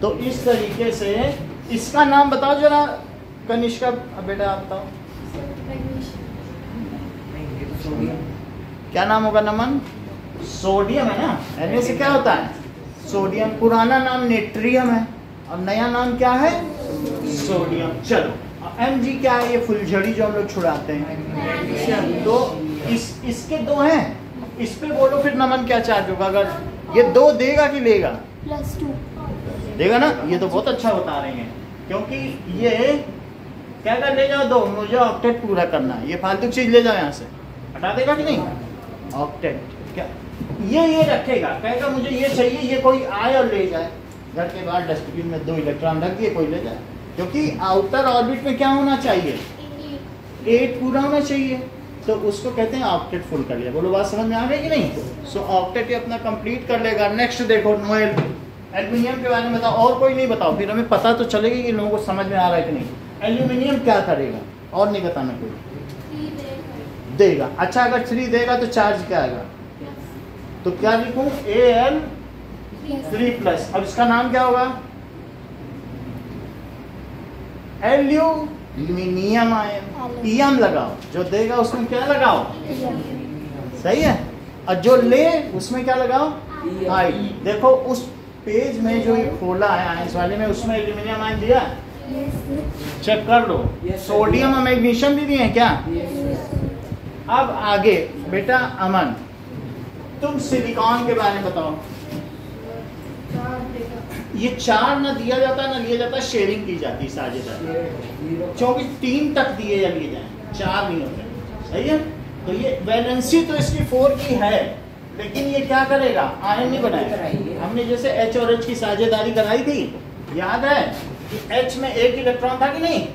तो इस तरीके से इसका नाम बताओ जरा कनिष्का, बेटा आप बताओ क्या नाम होगा। नमन, सोडियम है ना, Na से क्या होता है सोडियम। पुराना नाम नेट्रियम है और नया नाम क्या है सोडियम। चलो Mg क्या है, ये फुलझड़ी जो हम लोग छुड़ाते हैं। तो इसके दो हैं, इस पे बोलो फिर नमन क्या चार्ज होगा। अगर ये 2 देगा कि लेगा, +2 देगा ना। ये तो बहुत अच्छा बता रहे हैं, क्योंकि ये क्या कर ले जाओ 2, मुझे ऑक्टेट पूरा करना है, ये फालतू चीज ले जाओ यहाँ से, हटा देगा कि नहीं। ऑक्टेट क्या ये रखेगा, कहेगा मुझे ये चाहिए, ये कोई आए और ले जाए, घर के बाहर डस्टबिन में 2 इलेक्ट्रॉन रख दिए, कोई ले जाए। क्योंकि आउटर ऑर्बिट में क्या होना चाहिए 8 पूरा होना चाहिए, तो उसको कहते हैं ऑक्टेट फुल कर लिया। बोलो बात समझ में आ गई कि नहीं। सो ऑक्टेट ये अपना कंप्लीट कर लेगा। नेक्स्ट देखो नोएल, एल्यूमिनियम के बारे में बताओ, और कोई नहीं बताओ, फिर हमें पता तो चलेगी कि लोगों को समझ में आ रहा है कि नहीं। एल्यूमिनियम क्या करेगा और नहीं बताना कोई, देगा। अच्छा अगर 3 देगा तो चार्ज क्या आएगा, तो क्या लिखूं Al3+। अब इसका नाम क्या होगा एल्यूमिनियम आयन। ईएम लगाओ, जो देगा उसमें क्या लगाओ, सही है। और जो ले उसमें क्या लगाओ आई। देखो उस पेज में जो ये खोला है आयंस वाले में, उसमें एल्यूमिनियम आयन दिया, चेक कर लो। सोडियम और मैग्नीशियम भी दिए हैं क्या। अब आगे बेटा अमन, तुम सिलिकॉन के बारे में बताओ। ये 4 ना दिया जाता ना लिया जाता, शेयरिंग की जाती साझेदारी। 24-3 तक दिए या लिए जाए, 4 नहीं होते, सही है। तो ये वैलेंसी तो इसकी 4 की है, लेकिन ये क्या करेगा आयन नहीं बनाएगा। हमने जैसे H और H की साझेदारी कराई थी, याद है कि H में एक इलेक्ट्रॉन था कि नहीं,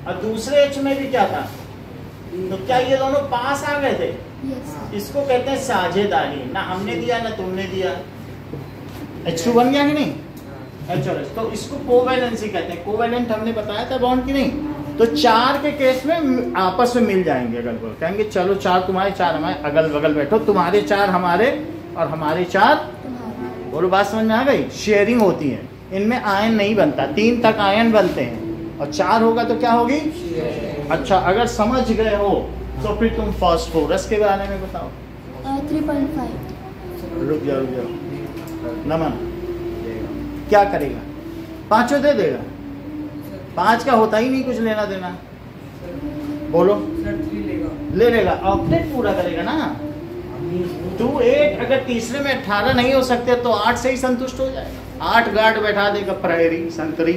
और दूसरे H में भी क्या था, तो क्या ये दोनों पास आ गए थे। इसको कहते हैं साझेदारी, ना हमने दिया ना तुमने दिया। H2 बन गया कि नहीं, H और H। तो इसको कोवैलेंसी कहते हैं। कोवैलेंट हमने बताया था बॉन्ड की नहीं। तो 4 के केस में आपस में मिल जाएंगे, अगल बगल कहेंगे चलो 4 तुम्हारे 4 हमारे, अगल बगल बैठो, तुम्हारे 4 हमारे और हमारे 4। बोलो बात समझ में आ गई। शेयरिंग होती है, इनमें आयन नहीं बनता, 3 तक आयन बनते हैं और 4 होगा तो क्या होगी। अच्छा अगर समझ गए हो तो फिर तुम फास्फोरस के बारे में बताओ। 3.5 रुक जाओ नमन, क्या करेगा, 5 दे देगा। 5 का होता ही नहीं कुछ लेना देना, बोलो ले लेगा, ऑक्टेट पूरा करेगा ना। 2 8 अगर तीसरे में 18 नहीं हो सकते तो 8 से ही संतुष्ट हो जाएगा। 8 गार्ड बैठा देगा, प्रायरी संतरी।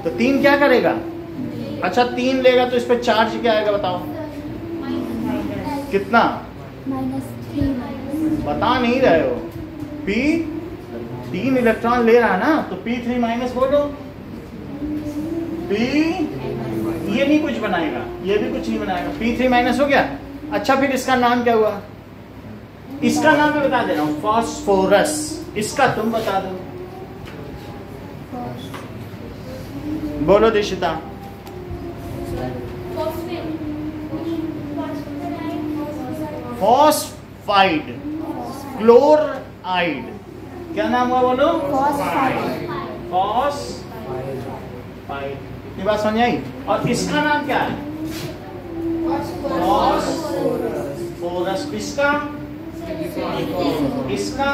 तो 3 क्या करेगा। अच्छा 3 लेगा तो इस पर चार्ज क्या आएगा बताओ, कितना -3 बता नहीं रहे हो। P 3 इलेक्ट्रॉन ले रहा है ना, तो P3 माइनस बोलो। P ये नहीं कुछ बनाएगा, ये भी कुछ नहीं बनाएगा, P3 माइनस हो गया। अच्छा फिर इसका नाम क्या हुआ, इसका नाम मैं बता दे रहा हूँ, फास्फोरस। इसका तुम बता दो, बोलो दिशिता। फॉस्फाइड, क्लोराइड, क्या नाम हुआ बोलो, फॉस्फाइड। ये बात समझ आई। और इसका नाम क्या है, फॉस्फोरस। इसका इसका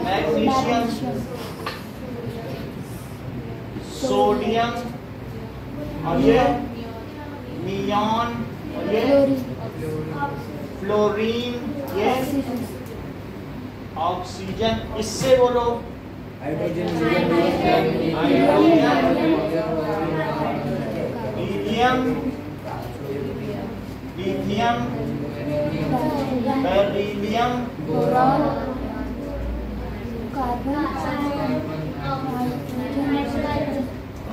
मैग्नीशियम, सोडियम, और ये नियॉन, और ये फ्लोरीन, ये ऑक्सीजन। इससे बोलो हाइड्रोजन, हीलियम, लिथियम, बेरिलियम,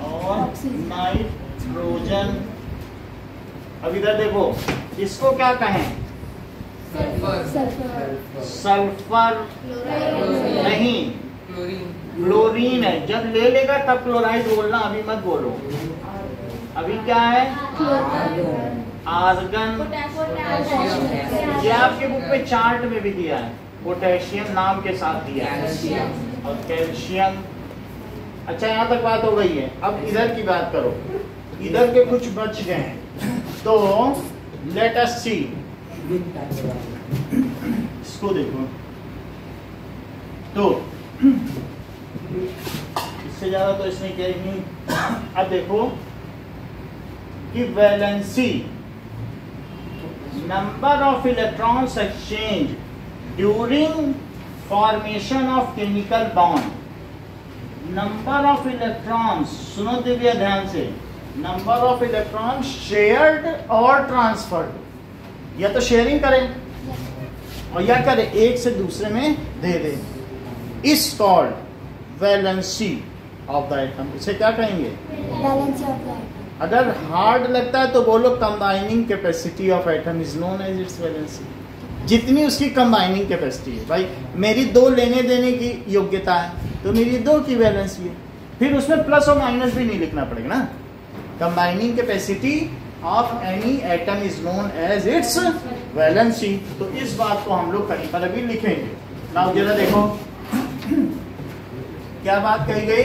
और नाइट्रोजन। अब इधर देखो, इसको क्या कहें, सल्फर नहीं, क्लोरीन है। जब ले लेगा तब क्लोराइड बोलना, अभी मत बोलो। अभी क्या है, आर्गन, ये आपके बुक में चार्ट में भी दिया है, पोटेशियम नाम के साथ दिया है और कैल्शियम। अच्छा यहाँ तक बात हो गई है। अब इधर की बात करो, इधर के कुछ बच गए हैं, तो लेट अस सी, इसको देखो। तो इससे ज्यादा तो इसने क्या ही नहीं। अब देखो कि valency, number of electrons exchange during formation of chemical bond, number of electrons, सुनो दिव्या ध्यान से, नंबर ऑफ इलेक्ट्रॉन शेयर्ड और ट्रांसफर्ड, या तो शेयरिंग करें और या करें एक से दूसरे में दे दें, is called valency of the atom. इसे क्या कहेंगे? Valency of the atom. अगर हार्ड लगता है तो बोलो combining capacity of atom is known as its valency. जितनी उसकी कंबाइनिंग कैपेसिटी है, भाई मेरी 2 लेने देने की योग्यता है तो मेरी 2 की वैलेंसी है, फिर उसमें प्लस और माइनस भी नहीं लिखना पड़ेगा ना। Combining capacity of any atom is known as its valency. तो इस बात को हम लोग कहीं पर अभी लिखेंगे। नाउ जरा देखो क्या बात कही गई,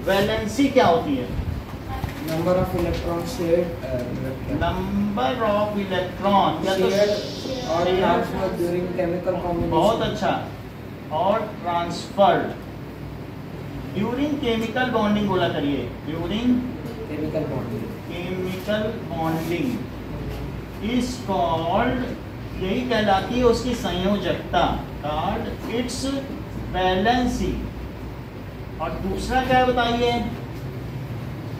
वैलेंसी क्या होती है? Number of electron shared, number of electron या तो और ट्रांसफर ड्यूरिंग केमिकल कॉम्बिनेशन। बहुत अच्छा, और ट्रांसफर्ड ड्यूरिंग केमिकल बॉन्डिंग बोला करिए, during chemical bonding. Chemical bonding is called, यही कहलाती है उसकी संयोजकता, कॉल्ड इट्स वैलेंसी। और दूसरा क्या बताइए?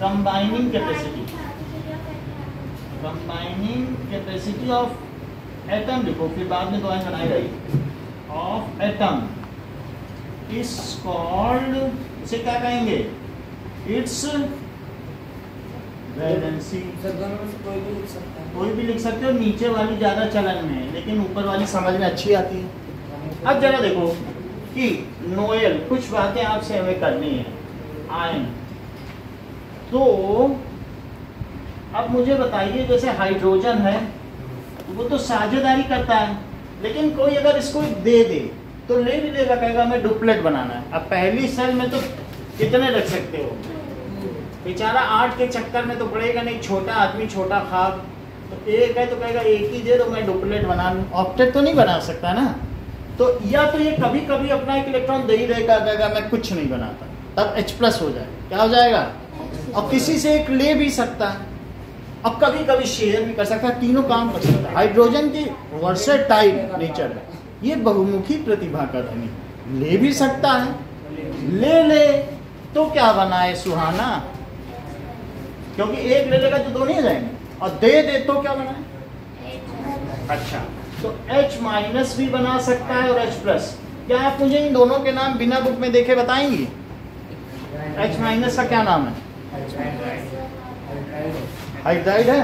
Combining capacity, combining capacity of atom लिखो, फिर बाद में दुआएं बनाई गई, ऑफ एटम इज कॉल्ड, इसे क्या कहेंगे? It's valency. दोनों में से कोई भी लिख सकता है, कोई भी लिख सकते हो, नीचे वाली ज्यादा चलन में है लेकिन ऊपर वाली समझ में अच्छी आती है। अब जरा देखो कि नोएल, कुछ बातें आपसे हमें करनी है। आयन, तो अब मुझे बताइए, जैसे हाइड्रोजन है वो तो साझेदारी करता है, लेकिन कोई अगर इसको दे दे तो ले भी लेगा, कहेगा हमें डुप्लेट बनाना है। अब पहली सेल में तो कितने रख सकते हो? बेचारा 8 के चक्कर में तो पड़ेगा नहीं, छोटा आदमी छोटा खाक, तो एक है तो कहेगा एक ही दे दो, मैं डुप्लेट बना लूँ। ऑक्टेट तो नहीं बना सकता ना। तो या तो ये कभी कभी अपना एक इलेक्ट्रॉन दे ही रहेगा, कहेगा मैं कुछ नहीं बनाता, तब H+ हो जाए, क्या हो जाएगा? और किसी से एक ले भी सकता है और कभी कभी शेयर भी कर सकता है, तीनों काम कर सकता है। हाइड्रोजन की वर्सेटाइल नेचर है, ये बहुमुखी प्रतिभा का धनी, ले भी सकता है, ले तो क्या बनाए सुहाना, क्योंकि एक ले लेगा तो 2 नहीं हो जाएंगे, और दे तो क्या बनाए? अच्छा, तो H- भी बना सकता है और H+। क्या आप मुझे इन दोनों के नाम बिना बुक में देखे बताएंगी? H- का क्या नाम है? हाइड्राइड है,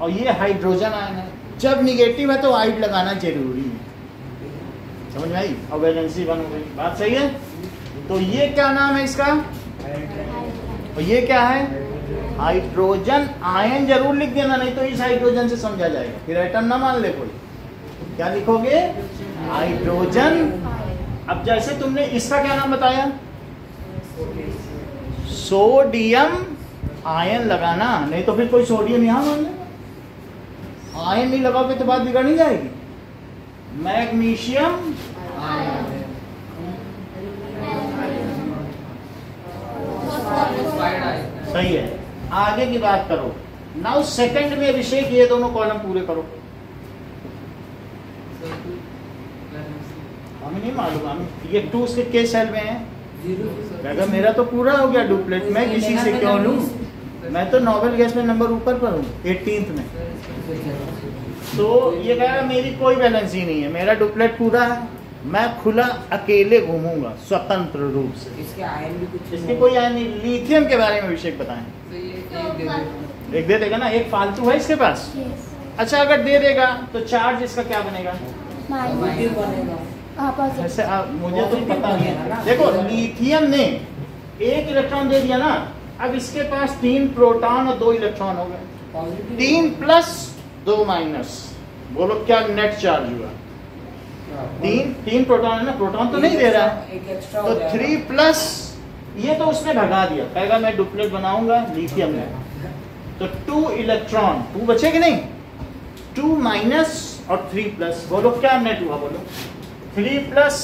और ये हाइड्रोजन आयन है। जब निगेटिव है तो आइड लगाना जरूरी है, समझ में आई? और वैलेंसी 1 हो गई, बात सही है। तो ये क्या नाम है इसका, और ये क्या है? Hydrogen ion. जरूर लिख देना, नहीं तो इस हाइड्रोजन से समझा जाएगा, फिर एटम ना मान ले कोई। क्या लिखोगे? हाइड्रोजन। अब जैसे तुमने इसका क्या नाम बताया? सोडियम आयन लगाना, नहीं तो फिर कोई सोडियम यहाँ मान लेगा। आयन नहीं लगाओगे तो बात बिगड़ नहीं जाएगी। मैग्नीशियम सही है। आगे की बात करो। नाउ सेकंड में अभिषेक ये दोनों कॉलम पूरे करो। हमें नहीं मालूम, हम ये 2 उसके के सेल में है। अगर मेरा तो पूरा हो गया डुप्लेट, मैं किसी से क्यों लूं? मैं तो नोबेल गैस में नंबर ऊपर पर हूँ, 18th में। तो ये कहेगा मेरी कोई वैलेंसी नहीं है, मेरा डुप्लेट पूरा है, मैं खुला अकेले घूमूंगा स्वतंत्र रूप से। इसके आयन भी कुछ, इसके कोई आयन नहीं। लिथियम के बारे में अभिषेक बताएं। एक दे देगा ना, एक फालतू है इसके पास। अच्छा, अगर दे देगा तो चार्ज इसका क्या बनेगा? ऐसे मुझे तो पता नहीं है। देखो, लिथियम ने 1 इलेक्ट्रॉन दे दिया ना, अब इसके पास 3 प्रोटॉन और 2 इलेक्ट्रॉन हो गए, पॉजिटिव 3 प्लस 2 माइनस, बोलो क्या नेट चार्ज हुआ? 3 प्रोटॉन है ना, प्रोटॉन तो नहीं दे रहा है, एक एक्स्ट्रा तो 3 प्लस, ये तो उसने भगा दिया, कहेगा मैं डुप्लेट बनाऊंगा लिथियम में, तो 2 इलेक्ट्रॉन, 2 बचे कि नहीं, 2 माइनस और 3 प्लस, बोलो क्या नेट हुआ? बोलो 3 प्लस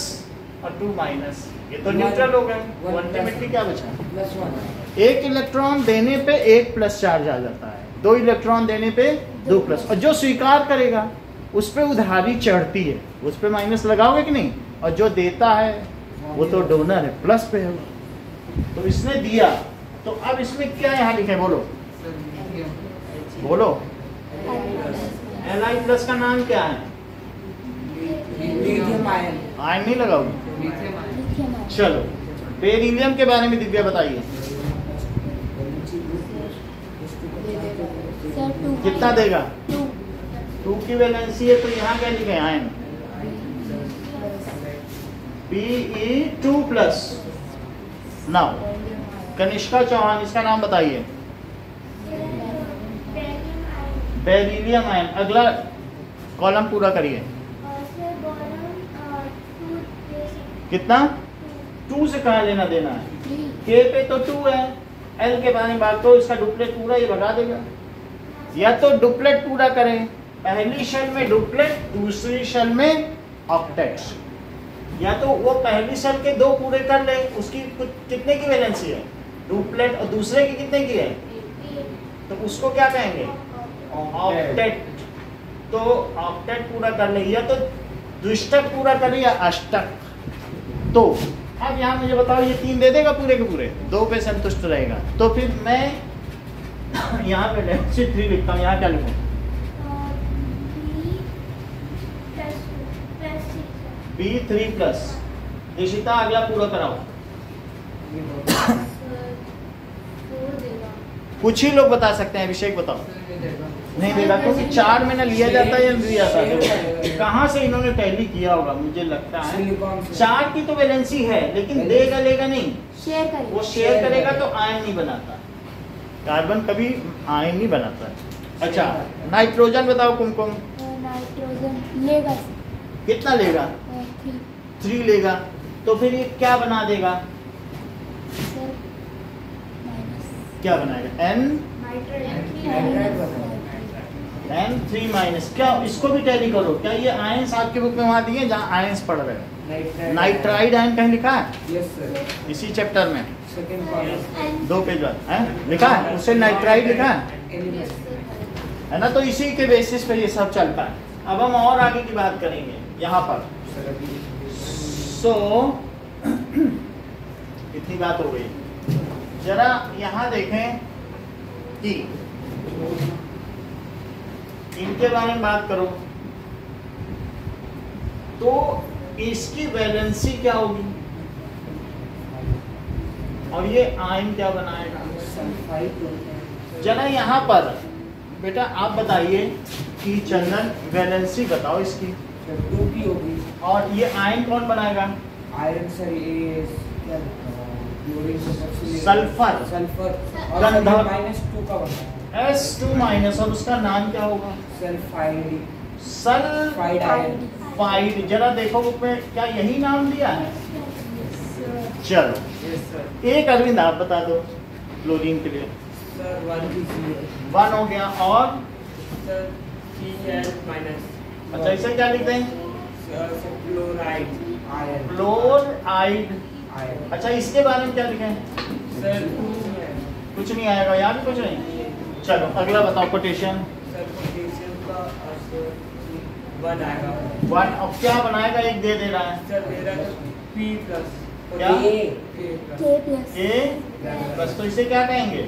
और 2 माइनस, ये तो न्यूट्रल हो गए, अल्टीमेटली क्या बचा? +1 एक इलेक्ट्रॉन देने पे 1 प्लस चार्ज आ जाता है, 2 इलेक्ट्रॉन देने पे 2 प्लस, और जो स्वीकार करेगा उस पे उधारी चढ़ती है, उस पे माइनस लगाओगे कि नहीं, और जो देता है वो तो डोनर है, प्लस पे है। तो इसने दिया, तो अब इसमें क्या यहाँ लिखे? बोलो बोलो, Li प्लस का नाम क्या है? लिथियम आयन आयन नहीं लगाओगे? Lithium ion. चलो बेरिलियम के बारे में दिव्या बताइए, सर 2 कितना देगा? 2 2 की वैलेंसी है, तो यहाँ क्या लिखे? Ion Be2 plus. Now Kanishka Chauhan, इसका नाम बताइए। बेरिलियम आयन, अगला कॉलम पूरा करिए। कितना? 2 से कहाँ लेना देना है? 3 K पे तो 2 है, L के बारे में बात करो, इसका डुप्लेट पूरा ये भगा देगा। या तो डुप्लेट पूरा करें, पहली शेल में डुप्लेट, दूसरी शेल में ऑक्टेट, या तो वो पहली शेल के 2 पूरे कर ले, उसकी कितने की वैलेंसी है? डुप्लेट, और दूसरे की कितने की है? तो उसको क्या कहेंगे? ऑक्टेट। तो ऑक्टेट पूरा कर ले, या तो द्विष्टक पूरा कर ले या अष्टक। तो अब यहाँ मुझे बताओ, ये 3 दे देगा पूरे के पूरे? 2 पे संतुष्ट रहेगा, तो फिर मैं यहाँ पे वैलेंसी 3 लिखता हूँ, यहाँ क्या लिखूँ? B3 plus. निशिता अगला पूरा कराओ। कुछ ही लोग बता सकते हैं, अभिषेक बताओ। नहीं देगा, क्योंकि 4 में ना लिया जाता है या नहीं लिया जाता है। कहाँ से इन्होंने टैली किया होगा, मुझे लगता है 4 की तो वैलेंसी है, लेकिन देगा लेगा नहीं, शेयर करें। वो शेयर करेगा तो आयन नहीं बनाता, कार्बन कभी आयन नहीं बनाता है। अच्छा नाइट्रोजन बताओ कुमकुम, नाइट्रोजन लेगा कितना लेगा? 3 3 लेगा, तो फिर ये क्या बना देगा? सर माइनस क्या बनाएगा? N N3 माइनस, क्या इसको भी टैली करो? क्या ये आयंस आपके बुक में वहाँ दिए जहाँ आयंस पढ़ रहे हो? नाइट्राइड आयन कहीं लिखा है? यस सर, इसी चैप्टर में सेकंड कॉलम 2 पेज बाद है लिखा है, उससे नाइट्राइड लिखा है, है ना? तो इसी के बेसिस पे ये सब चलता है। अब हम और आगे की बात करेंगे यहाँ पर। सो इतनी बात हो गई, जरा यहाँ देखें कि इनके बारे में बात करो, तो इसकी वैलेंसी क्या होगी और ये आयन क्या बनाएगा? जरा यहाँ पर बेटा आप बताइए कि चंदन वैलेंसी बताओ इसकी, 2 की होगी। और ये आयन कौन बनाएगा? आयरन सर ये क्या सल्फर। सल्फर गंधक। -2 का बना है। S2 माइनस, और उसका नाम क्या होगा? Sulphide sulphide ion. जरा देखो बुक में क्या यही नाम दिया है? चलो यस सर। एक अरविंद आप बता दो क्लोरीन के लिए। सर 1 1 हो गया, और सर Cl-। अच्छा इसे क्या लिखते हैं? Chloride ion. क्लोराइड। आयन अच्छा इसके बारे में क्या लिखे हैं? सर कुछ नहीं आएगा, यहाँ भी कुछ नहीं। चलो अगला बताओ, पोटेशियम। सर पोटेशियम का असर 1 आएगा। 1, अब क्या बनाएगा? एक दे दे रहा है सर मेरा P प्लस क्या? K प्लस A बस, तो इसे क्या कहेंगे?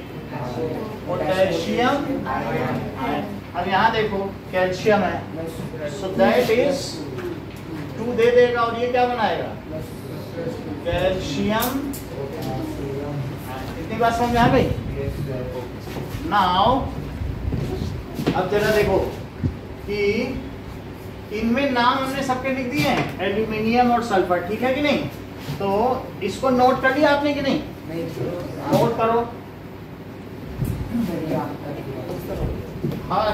Potassium ion. अब यहाँ देखो कैल्शियम है, सो दैट इज 2 दे देगा, और ये क्या बनाएगा? कैल्शियम। इतनी बात समझ में आ गई? नाउ अब जरा देखो कि इनमें नाम हमने सबके लिख दिए हैं, एल्यूमिनियम और सल्फर, ठीक है कि नहीं? तो इसको नोट कर लिया आपने कि नहीं? नोट करो।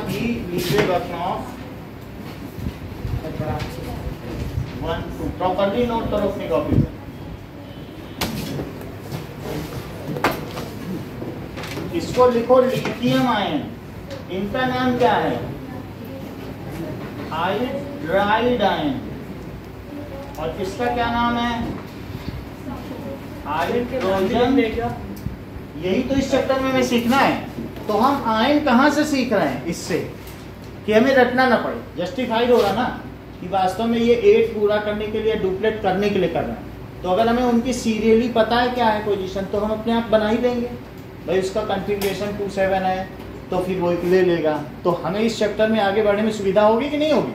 ही लीवे बकनॉफ 1 2 प्रॉपर्ली नोट करो अपनी कॉपी में। इसको लिखो लिथियम आयन, इनका नाम क्या है? Hydride ion. और किसका क्या नाम है? हाइड्रोजन। यही तो इस चैप्टर में हमें सीखना है। तो हम आयन कहाँ से सीख रहे हैं? इससे कि हमें रटना ना पड़े। जस्टिफाइड हो रहा ना कि वास्तव में ये 8 पूरा करने के लिए, डुप्लेट करने के लिए कर रहे हैं। तो अगर हमें उनकी सीरियली पता है क्या है पोजीशन, तो हम अपने आप बना ही लेंगे। भाई उसका कॉन्फ़िगरेशन 27 है तो फिर वो ले लेगा। तो हमें इस चैप्टर में आगे बढ़ने में सुविधा होगी कि नहीं होगी?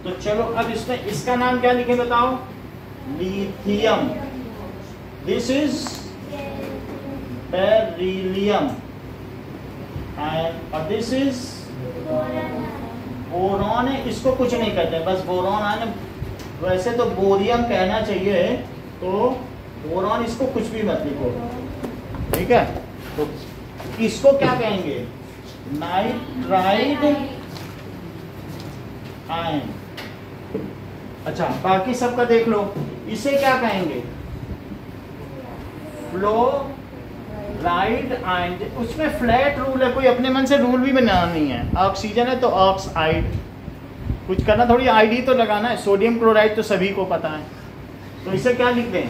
तो चलो अब इसमें इसका नाम क्या लिखे बताओ? Lithium. This is beryllium and this is boron है। इसको कुछ नहीं कहते, बस बोरॉन है। वैसे तो बोरियम कहना चाहिए, तो बोरॉन इसको कुछ भी मत लिखो, ठीक है? तो इसको क्या कहेंगे? Nitride ion. अच्छा, बाकी सबका देख लो। इसे क्या कहेंगे? Fluoride ion. उसमें फ्लैट रूल है, कोई अपने मन से रूल भी बनाना नहीं है। ऑक्सीजन है तो ऑक्साइड, कुछ करना थोड़ी, आईडी तो लगाना है। सोडियम क्लोराइड तो सभी को पता है। तो इसे क्या लिख दें?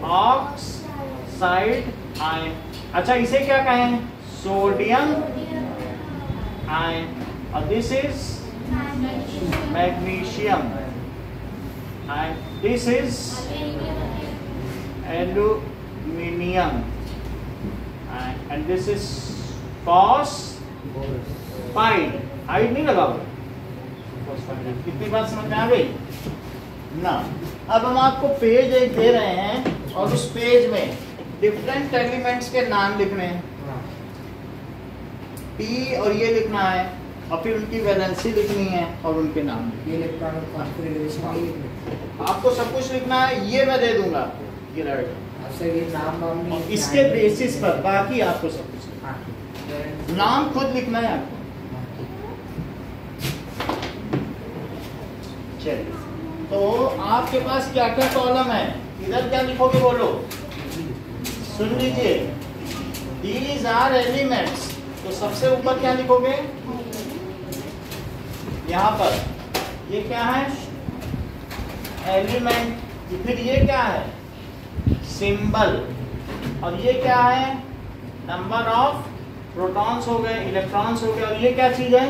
Oxide ion. अच्छा, इसे क्या कहें? Sodium ion. और this is magnesium and this is aluminium and this is phosphide. Ide नहीं लगाओ। कितनी बात समझ में आ गई ना? अब हम आपको पेज एक दे रहे हैं और उस पेज में डिफरेंट एलिमेंट्स के नाम लिखने हैं। पी और ये लिखना है, और फिर उनकी वैलेंसी लिखनी है और उनके नाम ये इलेक्ट्रॉनिक कॉन्फ़िगरेशन आपको सब कुछ लिखना है। ये मैं दे दूंगा आपको, ये रहेगा। अच्छा, ये नाम और इसके बेसिस पर बाकी आपको सब कुछ लिखना है। नाम खुद लिखना है आपको। चलिए, तो आपके पास क्या क्या कॉलम है? इधर क्या लिखोगे बोलो? सुन लीजिए, दीज आर एलिमेंट्स। तो सबसे ऊपर क्या लिखोगे? यहाँ पर ये क्या है? एलिमेंट। फिर ये क्या है? सिंबल। और ये क्या है? नंबर ऑफ प्रोटॉन्स हो गए, इलेक्ट्रॉन्स हो गए। और ये क्या चीज है?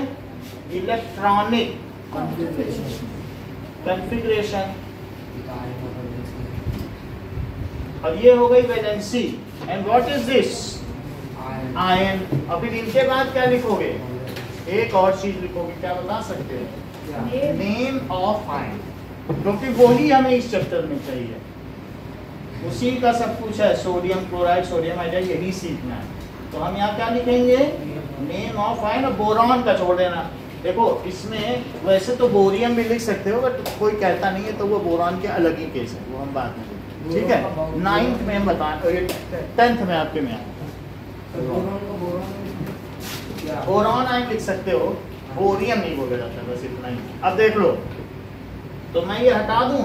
Electronic configuration. और ये हो गई valency. And what is this? Ion. और फिर इनके बाद क्या लिखोगे? एक और चीज लिखोगे, क्या बता सकते हो? नेम ऑफ आयन, क्योंकि वही हमें इस चैप्टर में चाहिए। उसी का सब कुछ है। सोडियम क्लोराइड, सोडियम हाइड्राइड, यही सीखना है। तो हम यहाँ क्या लिखेंगे? Name of ion. और बोरॉन का छोड़ देना। देखो, इसमें वैसे तो बोरियम भी लिख सकते हो, बट कोई कहता नहीं है, तो वो बोरॉन के अलग ही केस है, वो हम बात में, ठीक है? 9th में हम बता, 10th में आपके में बोरॉन आयन लिख सकते हो, बोरियम नहीं बोला जाता, बस इतना ही। अब देख लो, तो मैं ये हटा दूं,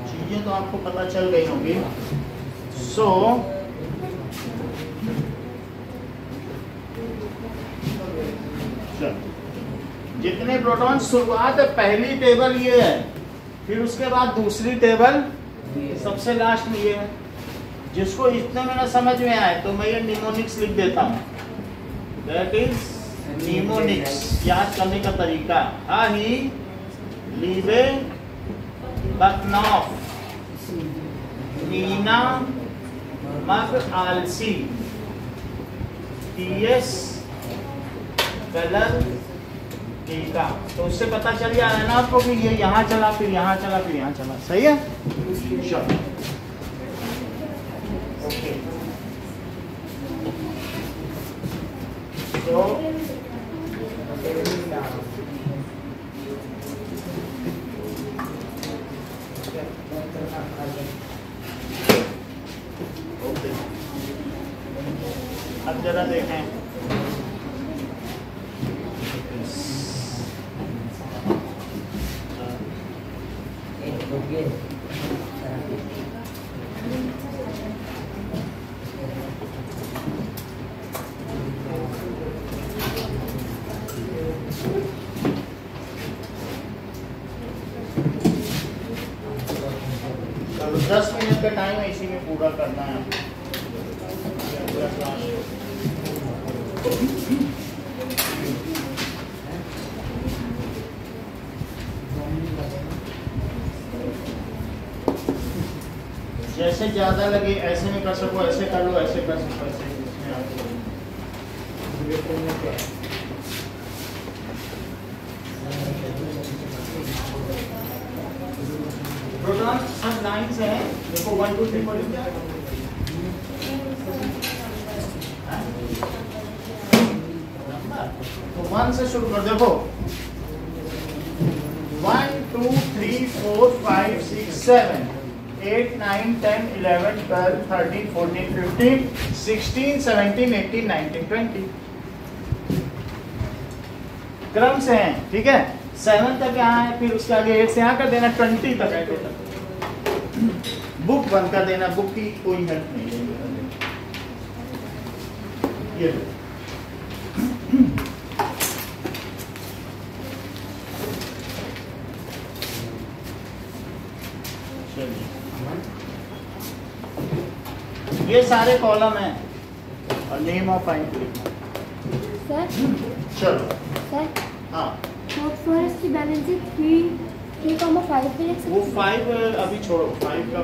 चीजें तो आपको पता चल गई होंगी। सो जितने प्रोटॉन, शुरुआत है, पहली टेबल ये है, फिर उसके बाद दूसरी टेबल, सबसे लास्ट में ये है। जिसको इतने में ना समझ में आए तो मैं ये निमोनिक्स लिख देता हूँ। That is mnemonics. याद करने का तरीका, ही लीवे बकनॉफ मीना मग आलसी टीएस कलर टीका। तो उससे पता चल जा रहा है ना आपको कि ये यहाँ चला, फिर यहाँ चला, फिर यहाँ चला। सही है? ओके, तो अब जरा देखें, ले तो 10 मिनट का टाइम है, इसी में पूरा करना है पूरा क्लास। जैसे ज्यादा लगे ऐसे में कर सको, ऐसे कर लो, ऐसे कर सको, ऐसे इसमें आपको प्रोटॉन सब लाइंस हैं, देखो 1 2 3 4 तो 1 से शुरू कर, देखो 1 2 3 4 5 6 7 8 9 10 11 12 13 14 15 16 17 18 19 20 क्रम से हैं, ठीक है। 7 तक यहाँ है, फिर उसके आगे 8 से यहाँ कर देना, 20 तक है टोटल। बुक बंद कर देना, बुक की कोई हेल्प नहीं है ये लो। ये सारे कॉलम हैं और नेम ऑफ फाइल लिखना। सर चलो सर हाँ, फॉस्फोरस की बैलेंस 3,5 पे लिख वो सकते 5 अभी छोड़ो, 5 का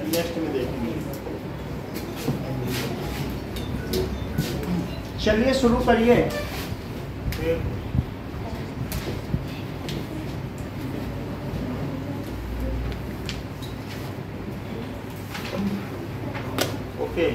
नेक्स्ट में देखेंगे। चलिए शुरू करिए फिर। ओके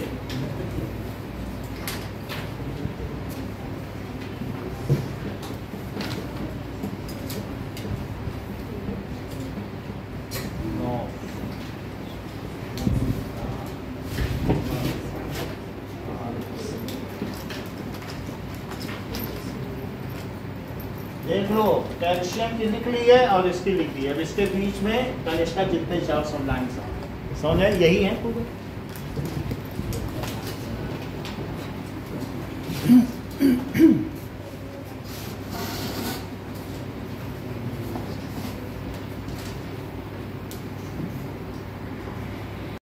देख लो, कैल्शियम की निकली है और इसकी लिखी है। अब इसके बीच में कनिष्ठ का जितने 4 सब लाइन्स हैं, समझ यही है पूरे।